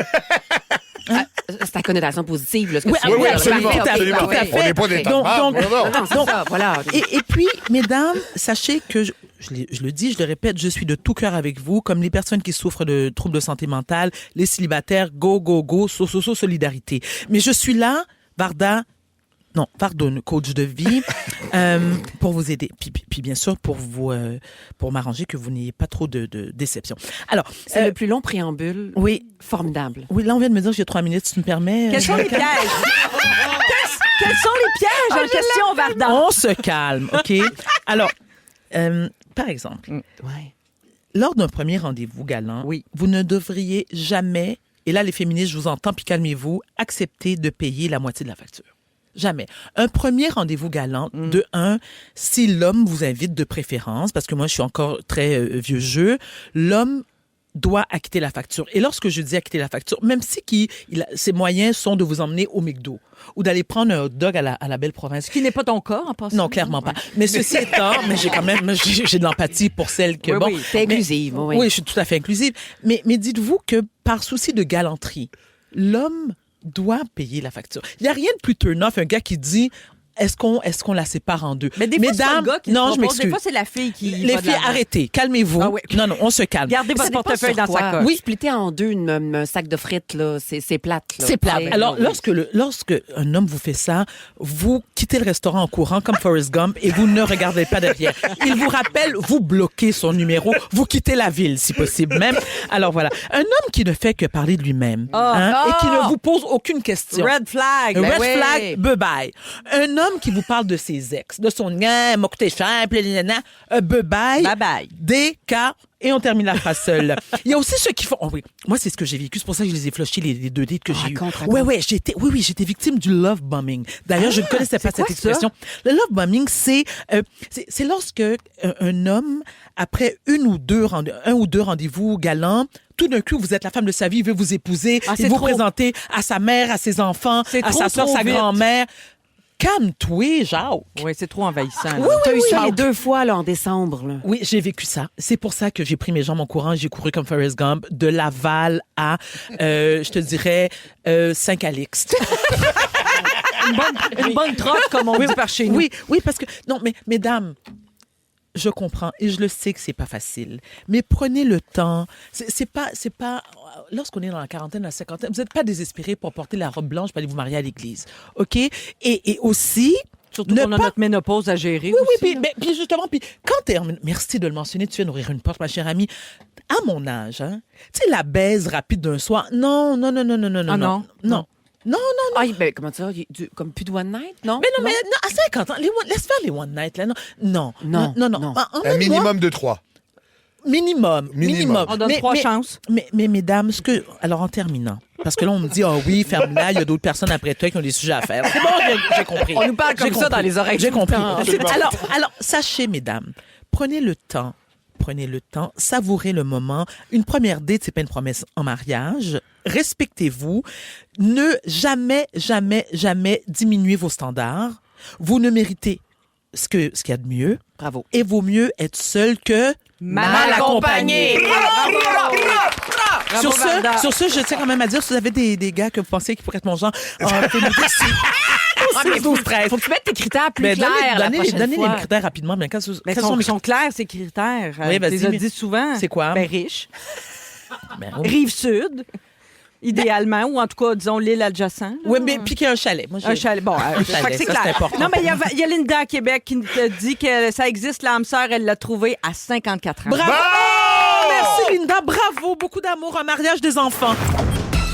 C'est ta connotation positive, là, ce que Oui, tu veux oui, dire. absolument, Parfait, absolument. OK, tout à parfait. fait. On n'est pas des Donc- tampons. donc- Non, non. Non, c'est ça, voilà. Et puis, mesdames, sachez que je le dis, je le répète, je suis de tout cœur avec vous, comme les personnes qui souffrent de troubles de santé mentale, les célibataires, go, go, go, solidarité. Mais je suis là, Varda, non, pardon, coach de vie, pour vous aider. Puis bien sûr, pour m'arranger que vous n'ayez pas trop de déception. Alors, C'est le plus long préambule. oui, Formidable. oui, là, on vient de me dire que j'ai 3 minutes, si tu me permets. Quels sont les pièges? Quels sont les pièges en question, Varda? On se calme, OK? Alors, par exemple, Ouais. lors d'un premier rendez-vous galant, Oui. vous ne devriez jamais, et là les féministes, je vous entends, puis calmez-vous, accepter de payer la moitié de la facture. Jamais. Un premier rendez-vous galant, de un, si l'homme vous invite de préférence, parce que moi je suis encore très vieux jeu, l'homme doit acquitter la facture. Et lorsque je dis acquitter la facture, même si ses moyens sont de vous emmener au McDo ou d'aller prendre un hot dog à la belle province, Ce qui n'est pas ton cas, en passant. non, clairement pas. Mais ceci étant, mais j'ai de l'empathie pour celles que, Oui, bon. oui, t'es inclusive, oui. Oui, je suis tout à fait inclusive. Mais dites-vous que par souci de galanterie, l'homme doit payer la facture. Il n'y a rien de plus turn-off, un gars qui dit, est-ce qu'on la sépare en deux? Mais des fois, c'est pas le gars qui non, se je propose. m'excuse. Des fois, c'est la fille qui Les va de filles, l'avant. arrêtez, calmez-vous. Ah oui. Non, on se calme. Gardez votre Ça dépend portefeuille sur dans sa quoi. coche. Oui, splitter en deux un sac de frites, là, c'est plate. là. C'est plate. C'est- Alors, oui. lorsque un homme vous fait ça, vous quittez le restaurant en courant comme Forrest Gump et vous ne regardez pas derrière. Il vous rappelle, vous bloquez son numéro, vous quittez la ville, si possible même. Alors voilà. Un homme qui ne fait que parler de lui-même et qui ne vous pose aucune question. Red flag. Un Ben red oui. flag, bye-bye. Un homme homme qui vous parle de ses ex, de son gars, m'a coûté cher, puis bye-bye. Bye-bye. D-K, et on termine la phrase seule. Il y a aussi ceux qui font... Oh oui, moi, c'est ce que j'ai vécu. C'est pour ça que je les ai flushés, les 2 dates que j'ai eu. Ouais, j'étais victime du love bombing. D'ailleurs, je ne connaissais pas cette expression. Le love bombing, c'est lorsque un homme, après un ou deux rendez-vous galants, tout d'un coup, vous êtes la femme de sa vie, il veut vous épouser, il vous présenter à sa mère, à ses enfants, à sa soeur, sa grand-mère. Calme-toi, Jacques. Oui, c'est trop envahissant. Oui, tu as eu ça les 2 fois là, en décembre. Là. Oui, j'ai vécu ça. C'est pour ça que j'ai pris mes jambes en courant. J'ai couru comme Forrest Gump de Laval à, je te dirais, Saint-Calixte. une bonne trotte, comme on dit par chez nous. Oui, parce que... Non, mais mesdames... Je comprends et je le sais que c'est pas facile, mais prenez le temps. C'est pas. Lorsqu'on est dans la quarantaine, la cinquantaine, vous n'êtes pas désespéré pour porter la robe blanche pour aller vous marier à l'église, ok? Et aussi. Surtout qu'on a notre ménopause à gérer. Oui, puis justement, quand merci de le mentionner, tu viens d'ouvrir une porte, ma chère amie. À mon âge, hein, tu sais, la baise rapide d'un soir, non. Non. Ah, ben, comment ça? Comme plus de one night, non? Mais non, à 50 ans, laisse faire les one night, là. Non. Un minimum de 3. Minimum. On donne 3 chances. Mais mesdames, alors en terminant, parce que là, on me dit, oui, ferme-la, il y a d'autres personnes après toi qui ont des sujets à faire. C'est bon, j'ai compris. On nous parle comme ça dans les oreilles. J'ai compris. Alors, sachez, mesdames, prenez le temps, savourez le moment. Une première date, c'est pas une promesse en mariage. Respectez-vous. Ne jamais diminuer vos standards. Vous ne méritez ce qu'il y a de mieux. Bravo. Et vaut mieux être seul que mal accompagné. Sur ce, je tiens quand même à dire, si vous avez des gars que vous pensez qui pourraient être mon genre, faites-nous des signes. Faut que tu mettes tes critères plus clairs la prochaine fois. Donnez les critères rapidement. Mais sont clairs, ces critères. Oui, vas-y. Tu les as dit souvent. C'est quoi? Riche. Rive-sud. Idéalement, ou en tout cas, disons, l'île adjacente. Oui, mais puis qu'il y a un chalet. Moi, un chalet, bon, c'est clair. C'est important. Non, mais il y a Linda à Québec qui te dit que ça existe, l'âme sœur, elle l'a trouvé à 54 ans. Bravo! Merci, Linda. Bravo. Beaucoup d'amour, un mariage des enfants.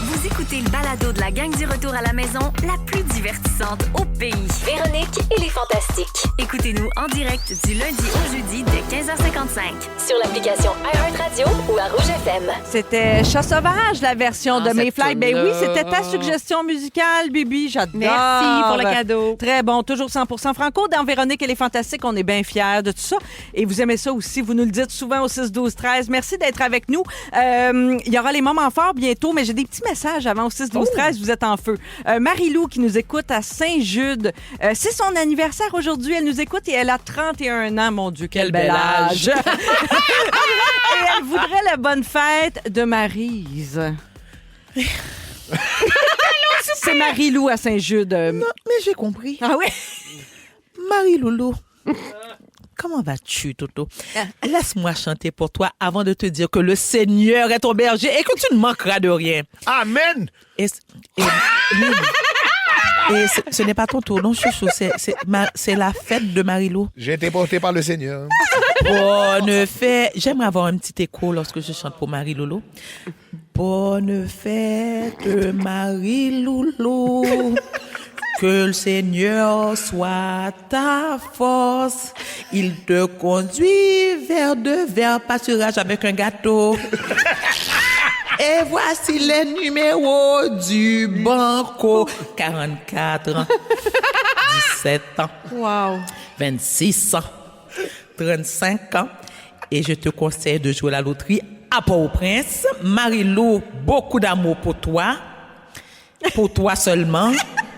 Vous écoutez le balado de la gang du retour à la maison, la plus divertissante au pays. Véronique et les Fantastiques. Écoutez-nous en direct du lundi au jeudi dès 15h55 sur l'application iHeartRadio ou à Rouge FM. C'était Chat sauvage, la version de Mayfly. Ben oui, c'était ta suggestion musicale, Bibi. J'adore. Merci pour le cadeau. Très bon, toujours 100% franco. Dans Véronique et les Fantastiques, on est bien fiers de tout ça. Et vous aimez ça aussi, vous nous le dites souvent au 6-12-13. Merci d'être avec nous. Il y aura les moments forts bientôt, mais j'ai des petits messages avant au 6-12-13. Vous êtes en feu. Marie-Lou qui nous écoute à Saint-Jude. C'est son anniversaire aujourd'hui. Elle nous écoute et elle a 31 ans. Mon Dieu, quel bel âge. Et elle voudrait la bonne fête de Maryse. C'est Marie-Lou à Saint-Jude. Non, mais j'ai compris. Ah oui? Marie-Loulou. Comment vas-tu, Toto? Laisse-moi chanter pour toi avant de te dire que le Seigneur est ton berger et que tu ne manqueras de rien. Amen! Et ce n'est pas ton tour, non, chouchou. C'est la fête de Marie-Lou. J'ai été porté par le Seigneur. Bonne fête. J'aimerais avoir un petit écho lorsque je chante pour Marie-Loulou. Bonne fête, Marie-Loulou. Que le Seigneur soit ta force. Il te conduit vers de verts pâturages avec un gâteau. Et voici les numéros du banco. 44 ans, 17 ans, Wow. 26 ans, 35 ans. Et je te conseille de jouer à la loterie à Port-au-Prince. Marie-Lou, beaucoup d'amour pour toi. Pour toi seulement.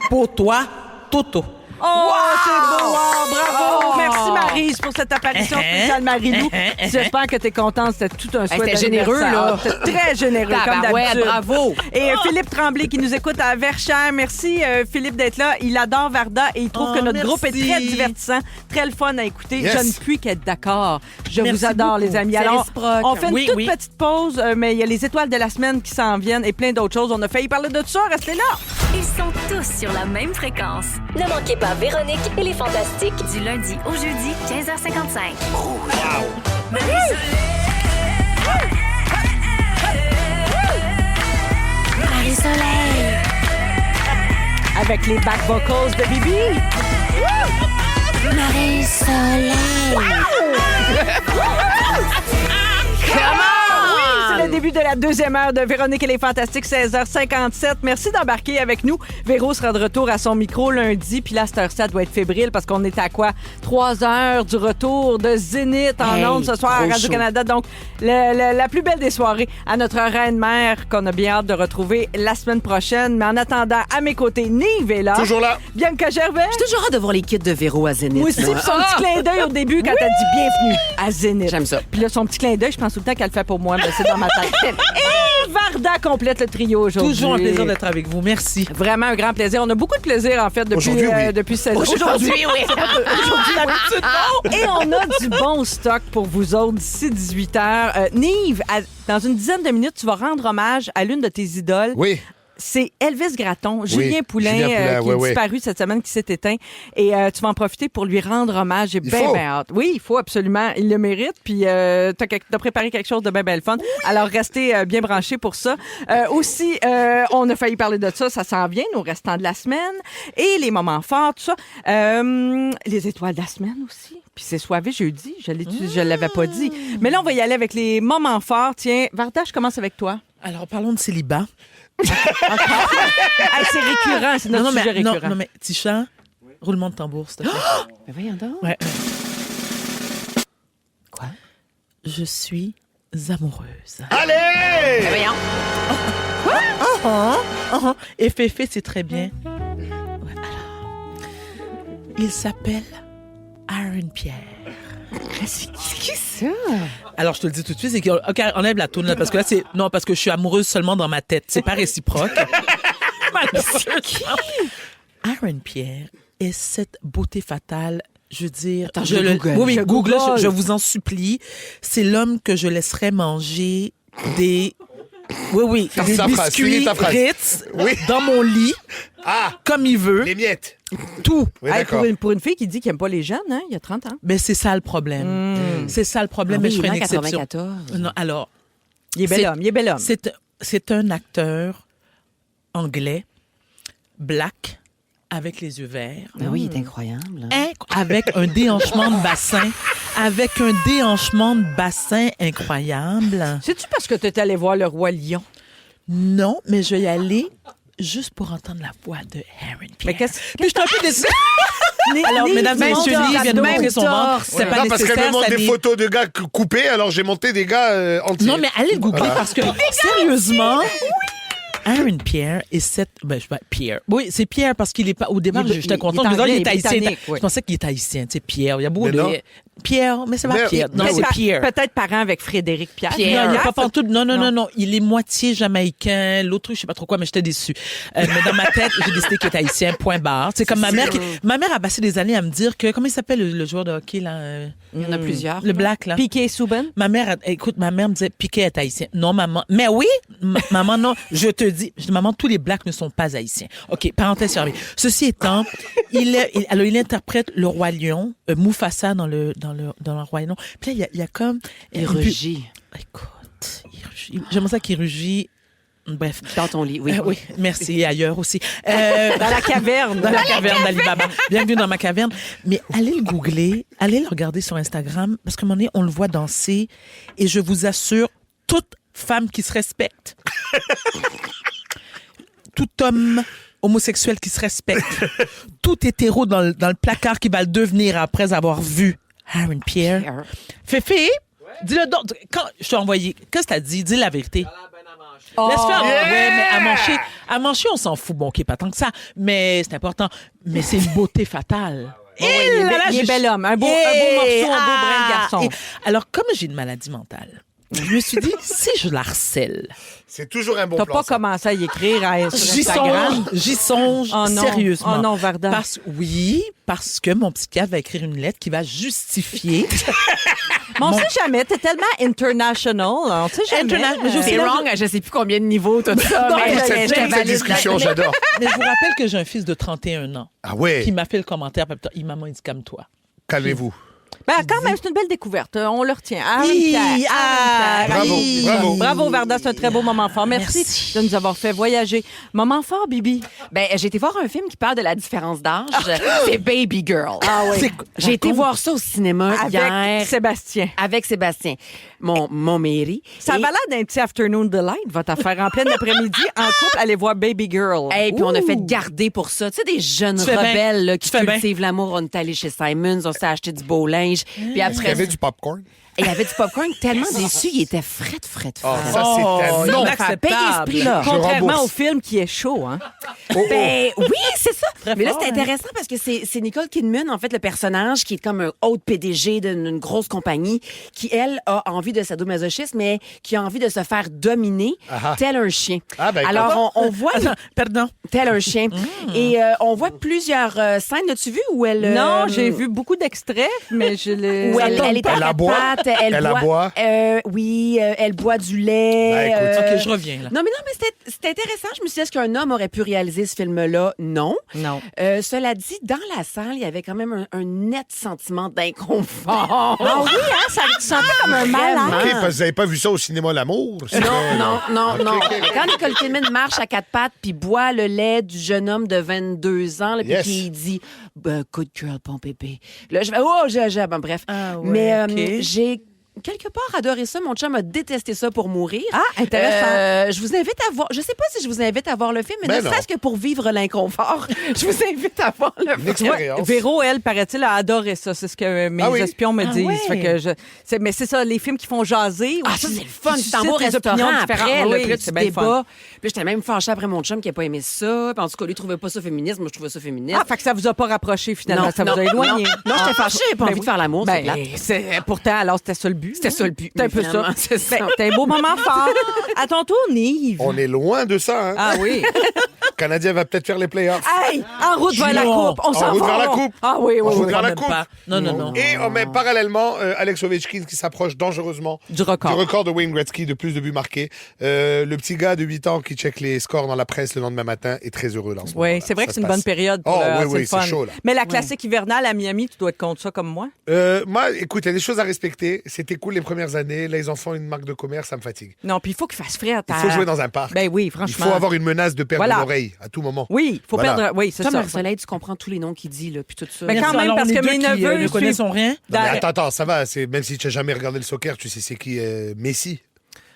Pour toi, Toto. Oh, wow! C'est beau! Wow, bravo! Merci, Maryse, pour cette apparition spéciale, Marie-Lou. J'espère que tu es contente. C'était tout un souhait. C'était généreux, là. C'était très généreux, comme d'habitude. Bravo! Et Philippe Tremblay qui nous écoute à Verchères. Merci, Philippe, d'être là. Il adore Varda et il trouve que notre groupe est très divertissant, très le fun à écouter. Yes. Je ne puis qu'être d'accord. Je Merci vous adore, beaucoup. les amis. C'est Alors, réciproque. on fait une toute Oui. petite pause, mais il y a les étoiles de la semaine qui s'en viennent et plein d'autres choses. On a failli parler de tout ça. Restez là! Ils sont tous sur la même fréquence. Ne manquez pas Véronique et les Fantastiques du lundi au jeudi 15h55. Marie-Soleil. Avec les back vocals de Bibi. Marie-Soleil. C'est le début de la deuxième heure de Véronique et les Fantastiques, 16h57. Merci d'embarquer avec nous. Véro sera de retour à son micro lundi. Puis là, cette heure-ci, ça doit être fébrile parce qu'on est à quoi? 3 heures du retour de Zénith en ondes ce soir à Radio-Canada. Donc, la plus belle des soirées à notre reine-mère qu'on a bien hâte de retrouver la semaine prochaine. Mais en attendant, à mes côtés, Nive est là. Toujours là. Bianca Gervais. J'ai toujours hâte de voir les kits de Véro à Zénith. Moi aussi, puis son petit clin d'œil au début quand elle dit bienvenue à Zénith. J'aime ça. Puis là, son petit clin d'œil, je pense tout le temps qu'elle le fait pour moi, mais c'est dans ma tête. Et Varda complète le trio aujourd'hui. Toujours un plaisir d'être avec vous. Merci. Vraiment un grand plaisir. On a beaucoup de plaisir, en fait, depuis, depuis 16 ans. Aujourd'hui, oui. Aujourd'hui, d'habitude, non. Et on a du bon stock pour vous autres d'ici 18h. Nive, dans une dizaine de minutes, tu vas rendre hommage à l'une de tes idoles. Oui. C'est Elvis Gratton, Julien Poulin, qui est disparu cette semaine, qui s'est éteint. Et tu vas en profiter pour lui rendre hommage. J'ai bien hâte. Oui, il faut absolument. Il le mérite. Puis t'as préparé quelque chose de bien le fun. Oui. Alors, restez bien branchés pour ça. Aussi, on a failli parler de ça. Ça s'en vient, nos restants de la semaine. Et les moments forts, tout ça. Les étoiles de la semaine aussi. Puis c'est soivé jeudi. Je l'avais pas dit. Mais là, on va y aller avec les moments forts. Tiens, Varda, je commence avec toi. Alors, parlons de célibat. C'est récurrent, c'est notre sujet récurrent. Non, mais Tisha, roulement de tambour, s'il te plaît. Mais voyons donc. Ouais. Quoi? Je suis amoureuse. Allez! Mais voyons. Et Féfé, c'est très bien. Ouais, alors, il s'appelle Aaron Pierre. C'est qui ça? Alors, je te le dis tout de suite, c'est qu'on enlève la toune, là, parce que là, c'est... Non, parce que je suis amoureuse seulement dans ma tête. C'est pas réciproque. C'est qui? Aaron Pierre est cette beauté fatale. Je veux dire... Attends, oui, Google, je vous en supplie. C'est l'homme que je laisserais manger des... Oui, des biscuits Ritz dans mon lit, comme il veut. Les miettes. Tout. Oui, d'accord. Pour une fille qui dit qu'elle n'aime pas les jeunes, hein, il y a 30 ans. Mais c'est ça le problème. C'est ça le problème, mais je ferai une exception. 94. Non, alors... Il est bel homme. C'est un acteur anglais, black, avec les yeux verts. Ben oui, il est incroyable. Avec un déhanchement de bassin. Avec un déhanchement de bassin incroyable. C'est-tu parce que tu es allé voir Le Roi Lion? Non, mais je vais y aller juste pour entendre la voix de Aaron Pierre. Mais Puis je suis un peu déçue. Alors, mesdames et messieurs, Nive vient de montrer son ventre. C'est pas parce qu'elle me montre des photos de gars coupés, alors j'ai monté des gars entiers. Non, mais allez le googler parce que, sérieusement... Aaron Pierre est Pierre. Oui, c'est Pierre parce qu'il est pas. Au départ, j'étais content. Je me disais, il est haïtien. Je pensais qu'il était haïtien. C'est Pierre. Il y a beaucoup de. Pierre, mais c'est pas Pierre. Non, c'est Pierre. Peut-être parent avec Frédéric Pierre. Non, il n'est pas pantoute. Non. Il est moitié jamaïcain. L'autre, je sais pas trop quoi, mais j'étais déçue. Mais dans ma tête, j'ai décidé qu'il était haïtien. Point barre. C'est comme ma mère. Ma mère a passé des années à me dire que comment il s'appelle le joueur de hockey là. Il y en a plusieurs. Le black là. Piqué Souben. Ma mère me disait Piqué est haïtien. Non, maman. Mais oui, maman, non. Je te dis, maman, tous les blacks ne sont pas haïtiens. OK, parenthèse fermée. Ceci étant, il interprète le Roi Lion, Mufasa dans le Roi Lion. Puis là, il y a comme... Il rugit. Écoute, j'aimerais ça qu'il rugit. Bref. Dans ton lit, oui. Oui, merci. Et ailleurs aussi. Dans la caverne. Dans la caverne d'Ali Baba. Bienvenue dans ma caverne. Mais allez le googler, allez le regarder sur Instagram, parce qu'à un moment donné, on le voit danser. Et je vous assure, toute femme qui se respecte... tout homme homosexuel qui se respecte, tout hétéro dans le placard qui va le devenir après avoir vu Aaron Pierre. Féfé, dis-le donc. Quand je t'ai envoyé, qu'est-ce que t'as dit? Dis la vérité. Laisse faire. Ouais, mais à manger, on s'en fout. Bon, OK, pas tant que ça, mais c'est important. Mais c'est une beauté fatale. Il est bel homme. Un beau morceau, un beau brin de garçon. Alors, comme j'ai une maladie mentale, je me suis dit, si je la harcèle... C'est toujours un bon plan. T'as pas commencé à y écrire sur Instagram? J'y songe, sérieusement. Oh non, Varda. Parce que mon psychiatre va écrire une lettre qui va justifier... Mais on sait jamais, t'es tellement international. On sait jamais. C'est wrong, je sais plus combien de niveaux, tout ça. Cette discussion, j'adore. Mais je vous rappelle que j'ai un fils de 31 ans. Ah ouais? Qui m'a fait le commentaire. Il m'a dit, calme-toi. Calmez-vous. Ben, quand même, c'est une belle découverte. On le retient. Bravo, Varda, c'est un très beau moment fort. Merci de nous avoir fait voyager. Moment fort, Bibi. Ben, j'ai été voir un film qui parle de la différence d'âge. C'est Baby Girl. Ah oui. J'ai été voir ça au cinéma hier. Avec Sébastien. Avec Sébastien, mon mairie. Ça va l'air d'un petit afternoon delight, votre affaire. En pleine après-midi, en couple, allez voir Baby Girl. Et puis on a fait garder pour ça. Tu sais, des jeunes rebelles là, qui cultivent l'amour. On est allé chez Simons, on s'est acheté du beau linge. Puis après, il y avait du popcorn. Et il y avait du popcorn tellement déçu, il était frais. Oh, ça, c'est Non, inacceptable. payer ce prix-là. Contrairement au film qui est chaud, hein? Ben oui, c'est ça. Mais là, fort, c'est intéressant parce que c'est Nicole Kidman, en fait, le personnage qui est comme un haut PDG d'une grosse compagnie qui, elle, a envie de sadomasochisme, mais qui a envie de se faire dominer tel un chien. Ah, ben, alors, on voit... Pardon. Tel un chien. Et on voit plusieurs scènes. L'as-tu vu où elle... Non, j'ai vu beaucoup d'extraits, mais je l'ai... Où elle est à quatre pattes, elle boit. Oui, elle boit du lait. Ben, écoute, OK, je reviens. Là. Non, mais c'était intéressant. Je me suis dit, est-ce qu'un homme aurait pu réaliser ce film-là? Non. Non. Cela dit, dans la salle, il y avait quand même un net sentiment d'inconfort. Ah oui, hein? Ça sentait comme un malade. OK, parce que vous n'avez pas vu ça au cinéma L'Amour? Non. Quand Nicole Kidman marche à quatre pattes puis boit le lait du jeune homme de 22 ans, là, puis qui dit good girl, bon bébé. Là, je fais bon, bref. Ah ouais, mais j'ai quelque part adoré ça. Mon chum a détesté ça pour mourir. Ah, intéressant. Je vous invite à voir. Je sais pas si je vous invite à voir le film, mais Ben ne serait-ce que pour vivre l'inconfort, je vous invite à voir le film. Expérience. Véro, elle, paraît-il, a adoré ça. C'est ce que mes espions me disent. ouais. Fait que mais c'est ça, les films qui font jaser. Ah, où ça, tu- c'est le fun. tu Tu t'en vas au suscites des restaurant opinions après, différentes. là, Oui, puis là, tu c'est bien le fun. débats. Puis j'étais même fâchée après mon chum qui n'a pas aimé ça. Puis en tout cas, lui, il trouvait pas ça féministe. Moi, je trouvais ça féministe. Ah, fait que ça vous a pas rapproché, finalement. Ça vous a éloigné. Non, j'étais fâchée. J'ai pas envie de faire l'amour. c'est plate. Pourtant, alors, c'était ça le but. C'était ça le but. C'est un peu ça. Finalement, c'est ça. Ben, t'as un beau moment fort. À ton tour, Nive. On est loin de ça, hein? Ah oui. Le Canadien va peut-être faire les playoffs. Hey, en route vers la Non. coupe. On s'en route va. vers la coupe. Ah oui, En oui, route oui. vers la même coupe. pas. Non. Et on met parallèlement Alex Ovechkin qui s'approche dangereusement Du record. de Wayne Gretzky de plus de buts marqués. Le petit gars de 8 ans qui check les scores dans la presse le lendemain matin est très heureux dans ce moment. Oui, c'est vrai que c'est une bonne période. Pour, oui, le c'est fun. chaud, là. Mais la classique hivernale à Miami, tu dois être contre ça comme moi. Moi, écoute, il y a des choses à respecter. C'était cool les premières années. Là, ils en font une marque de commerce, ça me fatigue. Non, puis il faut qu'il fasse frais. Il faut jouer dans un parc. Ben oui, Il franchement. faut avoir une menace de perdre Voilà. l'oreille à tout moment. Oui, il faut Voilà. perdre. Oui, c'est Toi, ça. Marie-Soleil, tu comprends tous les noms qu'il dit, là, puis tout ça. Mais quand même, Alors, parce on est que deux mes qui, neveux ne connaissent rien. Non, mais attends, ça va. Même si tu n'as jamais regardé le soccer, tu sais c'est qui Messi.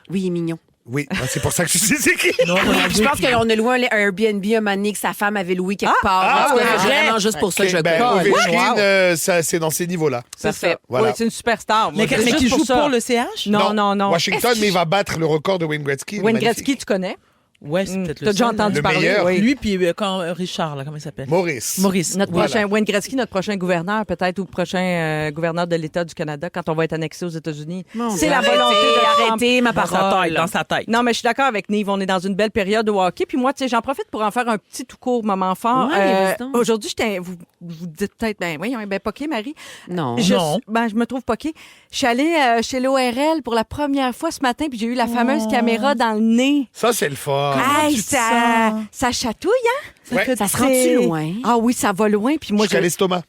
Oui, il est mignon. Oui, c'est pour ça que tu sais c'est qui. Non, Puis je pense qu'on a loué un Airbnb un moment donné que sa femme avait loué quelque part. Ah, En tout cas, ouais. c'est vraiment juste pour ça que je Ben, connais. Ovechkin, ça, c'est dans ces niveaux-là. C'est ça. Voilà. Oui, c'est une superstar. Moi, Mais juste qui joue ça. pour le CH? Non. Washington, mais il va battre le record de Wayne Gretzky. Wayne Magnifique. Gretzky, tu connais? Ouais, c'est peut-être T'as le déjà seul, entendu Le parler? meilleur. Oui. Lui, puis Richard, là, comment il s'appelle? Maurice. Notre Voilà. prochain, Wayne Gretzky, notre prochain gouverneur, peut-être, ou prochain gouverneur de l'État du Canada, quand on va être annexé aux États-Unis. C'est la volonté de Arrêtez ma Dans sa parole. tête, dans sa tête. Non, mais je suis d'accord avec Nive. On est dans une belle période au hockey. Puis moi, tu sais, j'en profite pour en faire un petit tout court moment fort. Ouais, vas-y donc. Aujourd'hui, vous dites peut-être, ben oui, ben poqué, Marie. Non. Je me trouve poqué. Je suis allée chez l'ORL pour la première fois ce matin, puis j'ai eu la fameuse caméra dans le nez. Ça, c'est le fort. Hey, tu te ça chatouille, hein? Ouais. Ça se rend-tu loin? Ah oui, ça va loin. Puis moi, Jusqu'à l'estomac.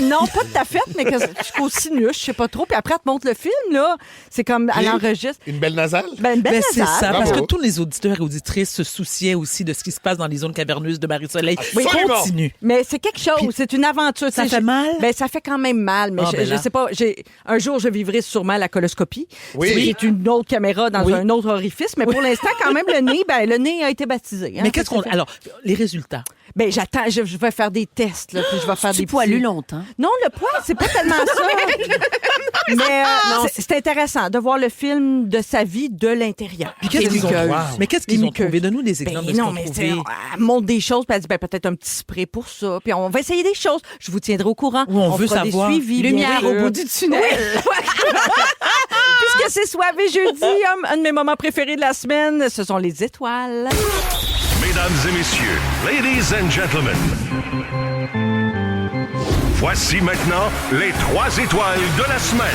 Non, pas de ta fête, mais jusqu'au sinus, je sais pas trop. Puis après, elle te montre le film, là. C'est comme, elle Puis, enregistre. Une belle nasale. Ben, une belle Ben, c'est nasale. ça, Bravo. parce que tous les auditeurs et auditrices se souciaient aussi de ce qui se passe dans les zones caverneuses de Marie-Soleil. Absolument. Continue. Mais c'est quelque chose, Puis, c'est une aventure. ça Tu sais, fait mal? Ben, ça fait quand même mal, mais Ah, je, ben je là. sais pas. Un jour, je vivrai sûrement la coloscopie. Oui. Qui est une autre caméra dans Oui. un autre orifice, mais pour l'instant, quand même, le nez a été baptisé. hein. Mais qu'est-ce qu'on. Alors, les résultats. Ben, j'attends, je vais faire des tests, là, puis je vais faire Tu des poilu petits- longtemps. Non, le poids, c'est pas tellement ça. Mais c'est intéressant de voir le film de sa vie de l'intérieur. Puis qu'est-ce qu'ils ont muqueuses. Mais qu'est-ce qu'ils ont trouvé? Donne-nous des exemples de ce non, qu'ils ont mais trouvé. elle montre des choses, puis elle dit peut-être un petit spray pour ça, puis on va essayer des choses. Je vous tiendrai au courant. Oui, on veut fera savoir. des suivis, Lumière bien au sûr. bout du tunnel. Puisque c'est soivé jeudi, un de mes moments préférés de la semaine, ce sont les étoiles. Mesdames et messieurs, ladies and gentlemen, voici maintenant les 3 étoiles de la semaine.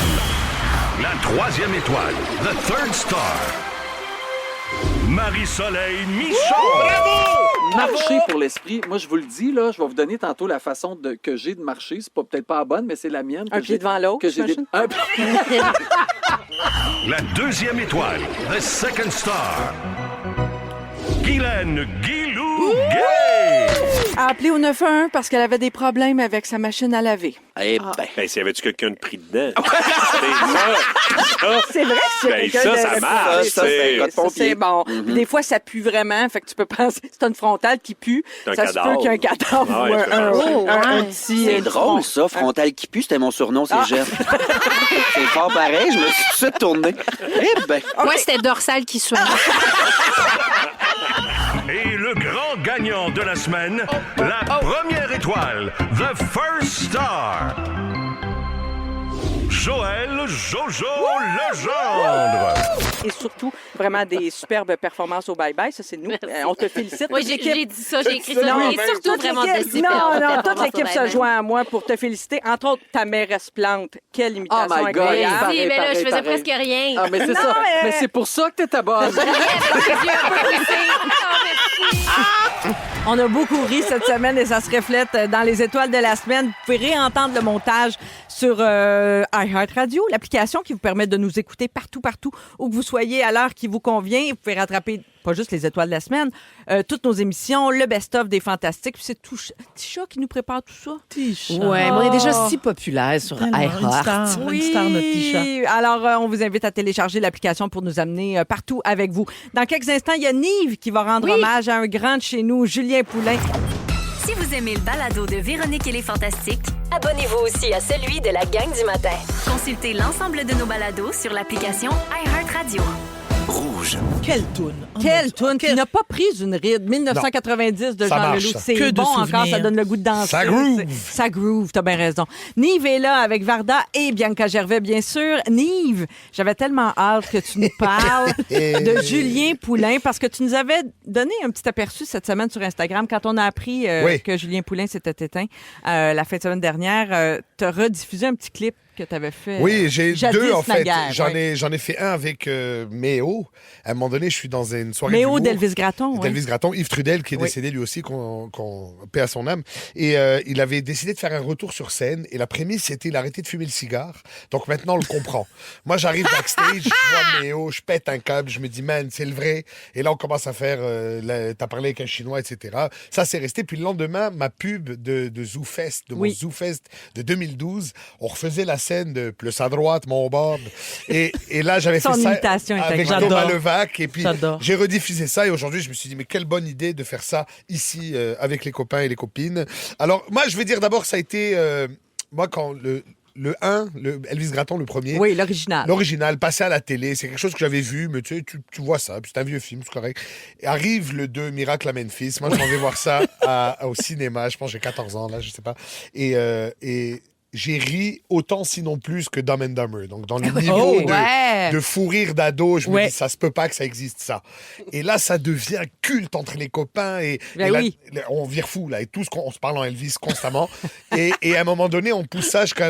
La 3e étoile, the third star, Marie-Soleil Michon. Bravo! marcher pour l'esprit. Moi, je vous le dis, là, je vais vous donner tantôt la façon que j'ai de marcher. C'est peut-être pas la bonne, mais c'est la mienne. Un pied devant l'autre, La deuxième étoile, the second star. Guylaine Guilou-Gay. A appelé au 911 parce qu'elle avait des problèmes avec sa machine à laver. Eh ben, s'il y avait-tu quelqu'un de pris dedans? C'est vrai que c'est quelqu'un ça marche. Ça, c'est bon. Mm-hmm. Des fois, ça pue vraiment. Fait que tu peux penser c'est une frontale qui pue. C'est un Ça se peut qu'il y ait un cadavre ou un petit... C'est drôle, ça. Frontale qui pue, c'était mon surnom, c'est Jeff. C'est fort pareil. Je me suis tout de suite tourné. Eh ben. Moi, c'était dorsal qui soigne. Et le grand gagnant de la semaine, la première étoile, the first star. Joël Jojo Legendre. Et surtout, vraiment des superbes performances au bye-bye. Ça, c'est nous. On te félicite. Oui, j'ai dit ça, j'ai écrit ça. Et surtout vraiment de toute l'équipe se joint à moi pour te féliciter. Entre autres, ta mairesse Plante. Quelle imitation incroyable. Merci, mais là, je faisais presque rien. Ah, mais c'est ça. Mais c'est pour ça que t'étais bonne. On a beaucoup ri cette semaine et ça se reflète dans les étoiles de la semaine. Vous pouvez réentendre le montage sur iHeartRadio, l'application qui vous permet de nous écouter partout, où que vous soyez à l'heure qui vous convient. Vous pouvez rattraper pas juste les étoiles de la semaine, toutes nos émissions, le best-of des Fantastiques. Puis c'est Tisha qui nous prépare tout ça. Tisha. Oui, mais on est déjà si populaire sur iHeart. Une star, notre Tisha. Alors, on vous invite à télécharger l'application pour nous amener partout avec vous. Dans quelques instants, il y a Nive qui va rendre hommage à un grand de chez nous, Julien Poulain. Si vous aimez le balado de Véronique et les Fantastiques, abonnez-vous aussi à celui de la gang du matin. Consultez l'ensemble de nos balados sur l'application iHeartRadio. Rouge. Quelle toune. Quelle toune qui n'a pas pris une ride. 1990 de Ça Jean marche, Leloup. ça. C'est Que de bon encore, souvenirs. ça donne le goût de danser. Ça groove. Ça groove, t'as bien raison. Nive est là avec Varda et Bianca Gervais, bien sûr. Nive, j'avais tellement hâte que tu nous parles de Julien Poulain parce que tu nous avais donné un petit aperçu cette semaine sur Instagram quand on a appris que Julien Poulain s'était éteint la fin de semaine dernière. Tu as rediffusé un petit clip que tu avais fait. Oui, j'ai Jadis deux en fait. naguère, J'en ai fait un avec Méo. À un moment donné, je suis dans une soirée Méo d'humour. d'Elvis Gratton. Oui. D'Elvis Gratton, Yves Trudel qui est décédé lui aussi, qu'on paie à son âme. Et il avait décidé de faire un retour sur scène. Et la prémisse, c'était d'arrêter de fumer le cigare. Donc maintenant, on le comprend. Moi, j'arrive backstage, je vois Méo, je pète un câble, je me dis, man, c'est le vrai. Et là, on commence à faire, t'as parlé avec un Chinois, etc. Ça, c'est resté. Puis le lendemain, ma pub de ZooFest, de mon ZooFest de 2012, on refaisait la scène de plus à droite, mon bord. Et là, j'avais fait ça avec Thomas Levac. Et puis, j'ai rediffusé ça. Et aujourd'hui, je me suis dit, mais quelle bonne idée de faire ça ici avec les copains et les copines. Alors, moi, je vais dire d'abord, ça a été... moi, quand le Elvis Gratton, le premier. Oui, l'original. L'original, passé à la télé. C'est quelque chose que j'avais vu, mais tu sais, tu vois ça. Puis c'est un vieux film, c'est correct. Et arrive le 2, Miracle à Memphis. Moi, je m'en vais voir ça au cinéma. Je pense que j'ai 14 ans, là, je sais pas. Et j'ai ri autant, sinon plus, que Dumb and Dumber. Donc, dans le niveau de fou rire d'ado, je me dis, ça se peut pas que ça existe, ça. Et là, ça devient culte entre les copains. Et là, on vire fou, là. Et tous, on se parle en Elvis constamment. et à un moment donné, on pousse ça jusqu'à